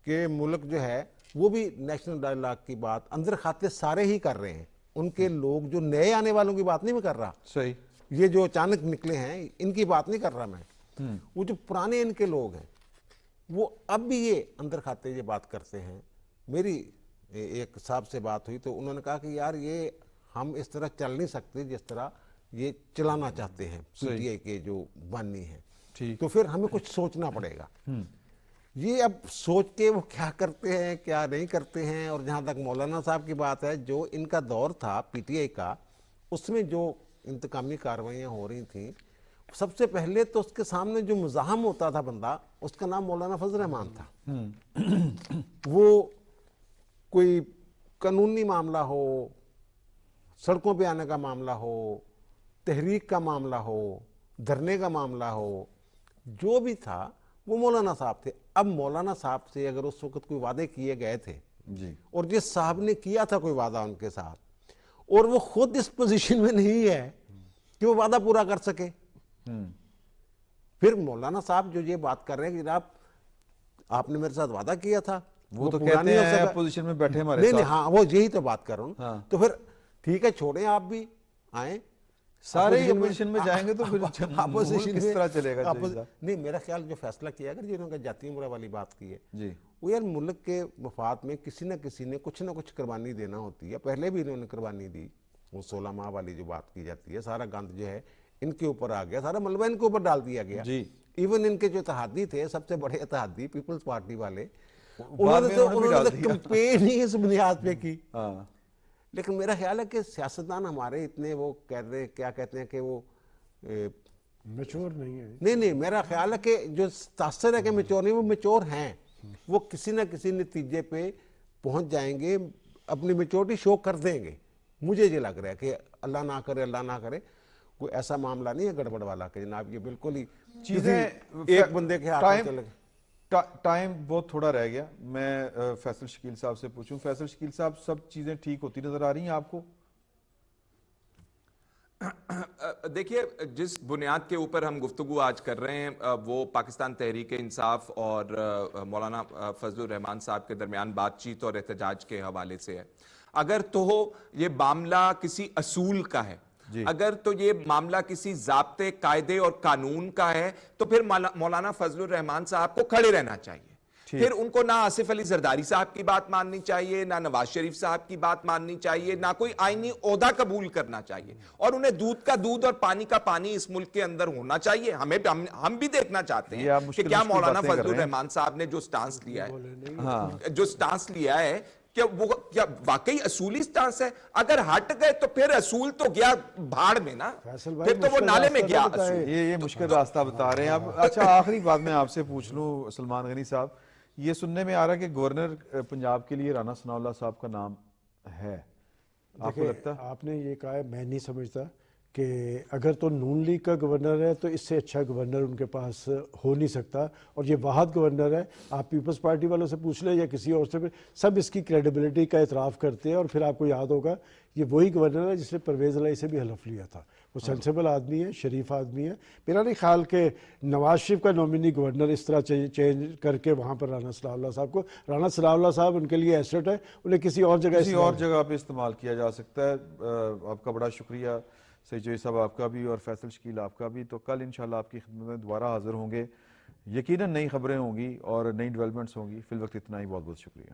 کہ ملک جو ہے وہ بھی نیشنل ڈائیلاگ کی بات اندر خاتے سارے ہی کر رہے ہیں، ان کے لوگ جو نئے آنے والوں کی بات نہیں میں کر رہا، صحیح، یہ جو اچانک نکلے ہیں ان کی بات نہیں کر رہا میں، وہ جو پرانے ان کے لوگ ہیں وہ اب بھی یہ اندر کھاتے یہ بات کرتے ہیں۔ میری ایک صاحب سے بات ہوئی تو انہوں نے کہا کہ یار یہ ہم اس طرح چل نہیں سکتے جس طرح یہ چلانا چاہتے ہیں پی ٹی آئی کے جو بانی ہیں، تو پھر ہمیں کچھ سوچنا پڑے گا۔ یہ اب سوچ کے وہ کیا کرتے ہیں کیا نہیں کرتے ہیں۔ اور جہاں تک مولانا صاحب کی بات ہے، جو ان کا دور تھا پی ٹی آئی کا، اس میں جو انتقامی کارروائیاں ہو رہی تھیں، سب سے پہلے تو اس کے سامنے جو مزاحم ہوتا تھا بندہ، اس کا نام مولانا فضل الرحمان تھا۔ وہ کوئی قانونی معاملہ ہو، سڑکوں پہ آنے کا معاملہ ہو، تحریک کا معاملہ ہو، دھرنے کا معاملہ ہو، جو بھی تھا وہ مولانا صاحب تھے۔ اب مولانا صاحب سے اگر اس وقت کوئی وعدے کیے گئے تھے اور جس صاحب نے کیا تھا کوئی وعدہ ان کے ساتھ، اور وہ خود اس پوزیشن میں نہیں ہے کہ وہ وعدہ پورا کر سکے، پھر مولانا صاحب جو یہ بات کر رہے ہیں کہ جناب آپ نے میرے ساتھ وعدہ کیا تھا، وہ تو کہتے ہیں پوزیشن میں بیٹھے ہمارے ساتھ، نہیں ہاں وہ یہی تو بات کر رہا ہوں۔ تو پھر ٹھیک ہے چھوڑیں، آپ بھی آئیں، سارے اپوزیشن میں جائیں گے تو پھر اپوزیشن کس طرح چلے گا؟ نہیں میرا خیال جو فیصلہ کیا اگر جنہوں نے جاتی عمرہ والی بات کی ہے، جی وہ یار ملک کے مفاد میں کسی نہ کسی نے کچھ نہ کچھ قربانی دینا ہوتی ہے۔ پہلے بھی انہوں نے قربانی دی، وہ 16 ماہ والی جو بات کی جاتی ہے، سارا گند جو ہے ان کے اوپر آ گیا، سارا ملبہ ان کے اوپر ڈال دیا گیا۔ ایون ان کے جو اتحادی تھے، سب سے بڑے اتحادی پیپلز پارٹی والے، انہوں نے تو کمپین ہی اس بنیاد پہ کی۔ لیکن میرا خیال ہے کہ سیاستدان ہمارے اتنے وہ کہہ رہے کیا کہتے ہیں کہ وہ میچور نہیں ہے. نہیں میرا خیال ہے کہ جو تاثر ہے کہ میچور نہیں, وہ میچور ہیں, وہ کسی نہ کسی نتیجے پہ پہنچ جائیں گے, اپنی میچورٹی شو کر دیں گے. مجھے یہ لگ رہا ہے کہ اللہ نہ کرے کوئی ایسا معاملہ نہیں ہے گڑبڑ والا کہ جناب یہ بالکل ہی چیزیں ایک بندے کے ہاتھ میں چلے گئے. ٹائم بہت تھوڑا رہ گیا. میں فیصل شکیل صاحب سے پوچھوں. فیصل شکیل صاحب, سب چیزیں ٹھیک ہوتی نظر آ رہی ہیں آپ کو؟ دیکھیے, جس بنیاد کے اوپر ہم گفتگو آج کر رہے ہیں وہ پاکستان تحریک انصاف اور مولانا فضل الرحمان صاحب کے درمیان بات چیت اور احتجاج کے حوالے سے ہے. اگر تو یہ معاملہ کسی اصول کا ہے, اگر تو یہ معاملہ کسی ضابطے, قاعدے اور قانون کا ہے, تو پھر مولانا فضل الرحمان صاحب کو کھڑے رہنا چاہیے. پھر ان کو نہ آصف علی زرداری صاحب کی بات ماننی چاہیے, نہ نواز شریف صاحب کی بات ماننی چاہیے, نہ کوئی آئینی عہدہ قبول کرنا چاہیے, اور انہیں دودھ کا دودھ اور پانی کا پانی اس ملک کے اندر ہونا چاہیے. ہم بھی دیکھنا چاہتے ہیں کہ کیا مولانا فضل الرحمان صاحب نے جو سٹانس لیا ہے کہ وہ کیا واقعی اصولی سٹانس ہے. اگر ہٹ گئے تو پھر اصول تو گیا بھاڑ میں نا, پھر تو وہ نالے میں گیا اصول. یہ مشکل راستہ بتا رہے ہیں اب. اچھا, آخری بات میں آپ سے پوچھ لوں سلمان غنی صاحب, یہ سننے میں آ رہا ہے کہ گورنر پنجاب کے لیے رانا ثناء اللہ صاحب کا نام ہے, آپ کو لگتا ہے؟ آپ نے یہ کہا ہے, میں نہیں سمجھتا کہ اگر تو نون لیگ کا گورنر ہے تو اس سے اچھا گورنر ان کے پاس ہو نہیں سکتا. اور یہ واحد گورنر ہے, آپ پیپلز پارٹی والوں سے پوچھ لیں یا کسی اور سے, سب اس کی کریڈیبلٹی کا اعتراف کرتے ہیں. اور پھر آپ کو یاد ہوگا یہ وہی گورنر ہے جس نے پرویز الہی سے بھی حلف لیا تھا. وہ سینسیبل آدمی ہے, شریف آدمی ہے. میرا نہیں خیال کہ نواز شریف کا نومینی گورنر اس طرح چینج کر کے وہاں پر رانا ثناء اللہ صاحب کو, رانا ثناء اللہ صاحب ان کے لیے ایسٹ ہے, انہیں کسی اور جگہ پہ استعمال کیا جا سکتا ہے. آپ کا بڑا شکریہ سید جوئی صاحب, آپ کا بھی, اور فیصل شکیل آپ کا بھی. تو کل انشاءاللہ آپ کی خدمت میں دوبارہ حاضر ہوں گے. یقیناً نئی خبریں ہوں گی اور نئی ڈیولپمنٹس ہوں گی. فی الوقت اتنا ہی, بہت بہت شکریہ.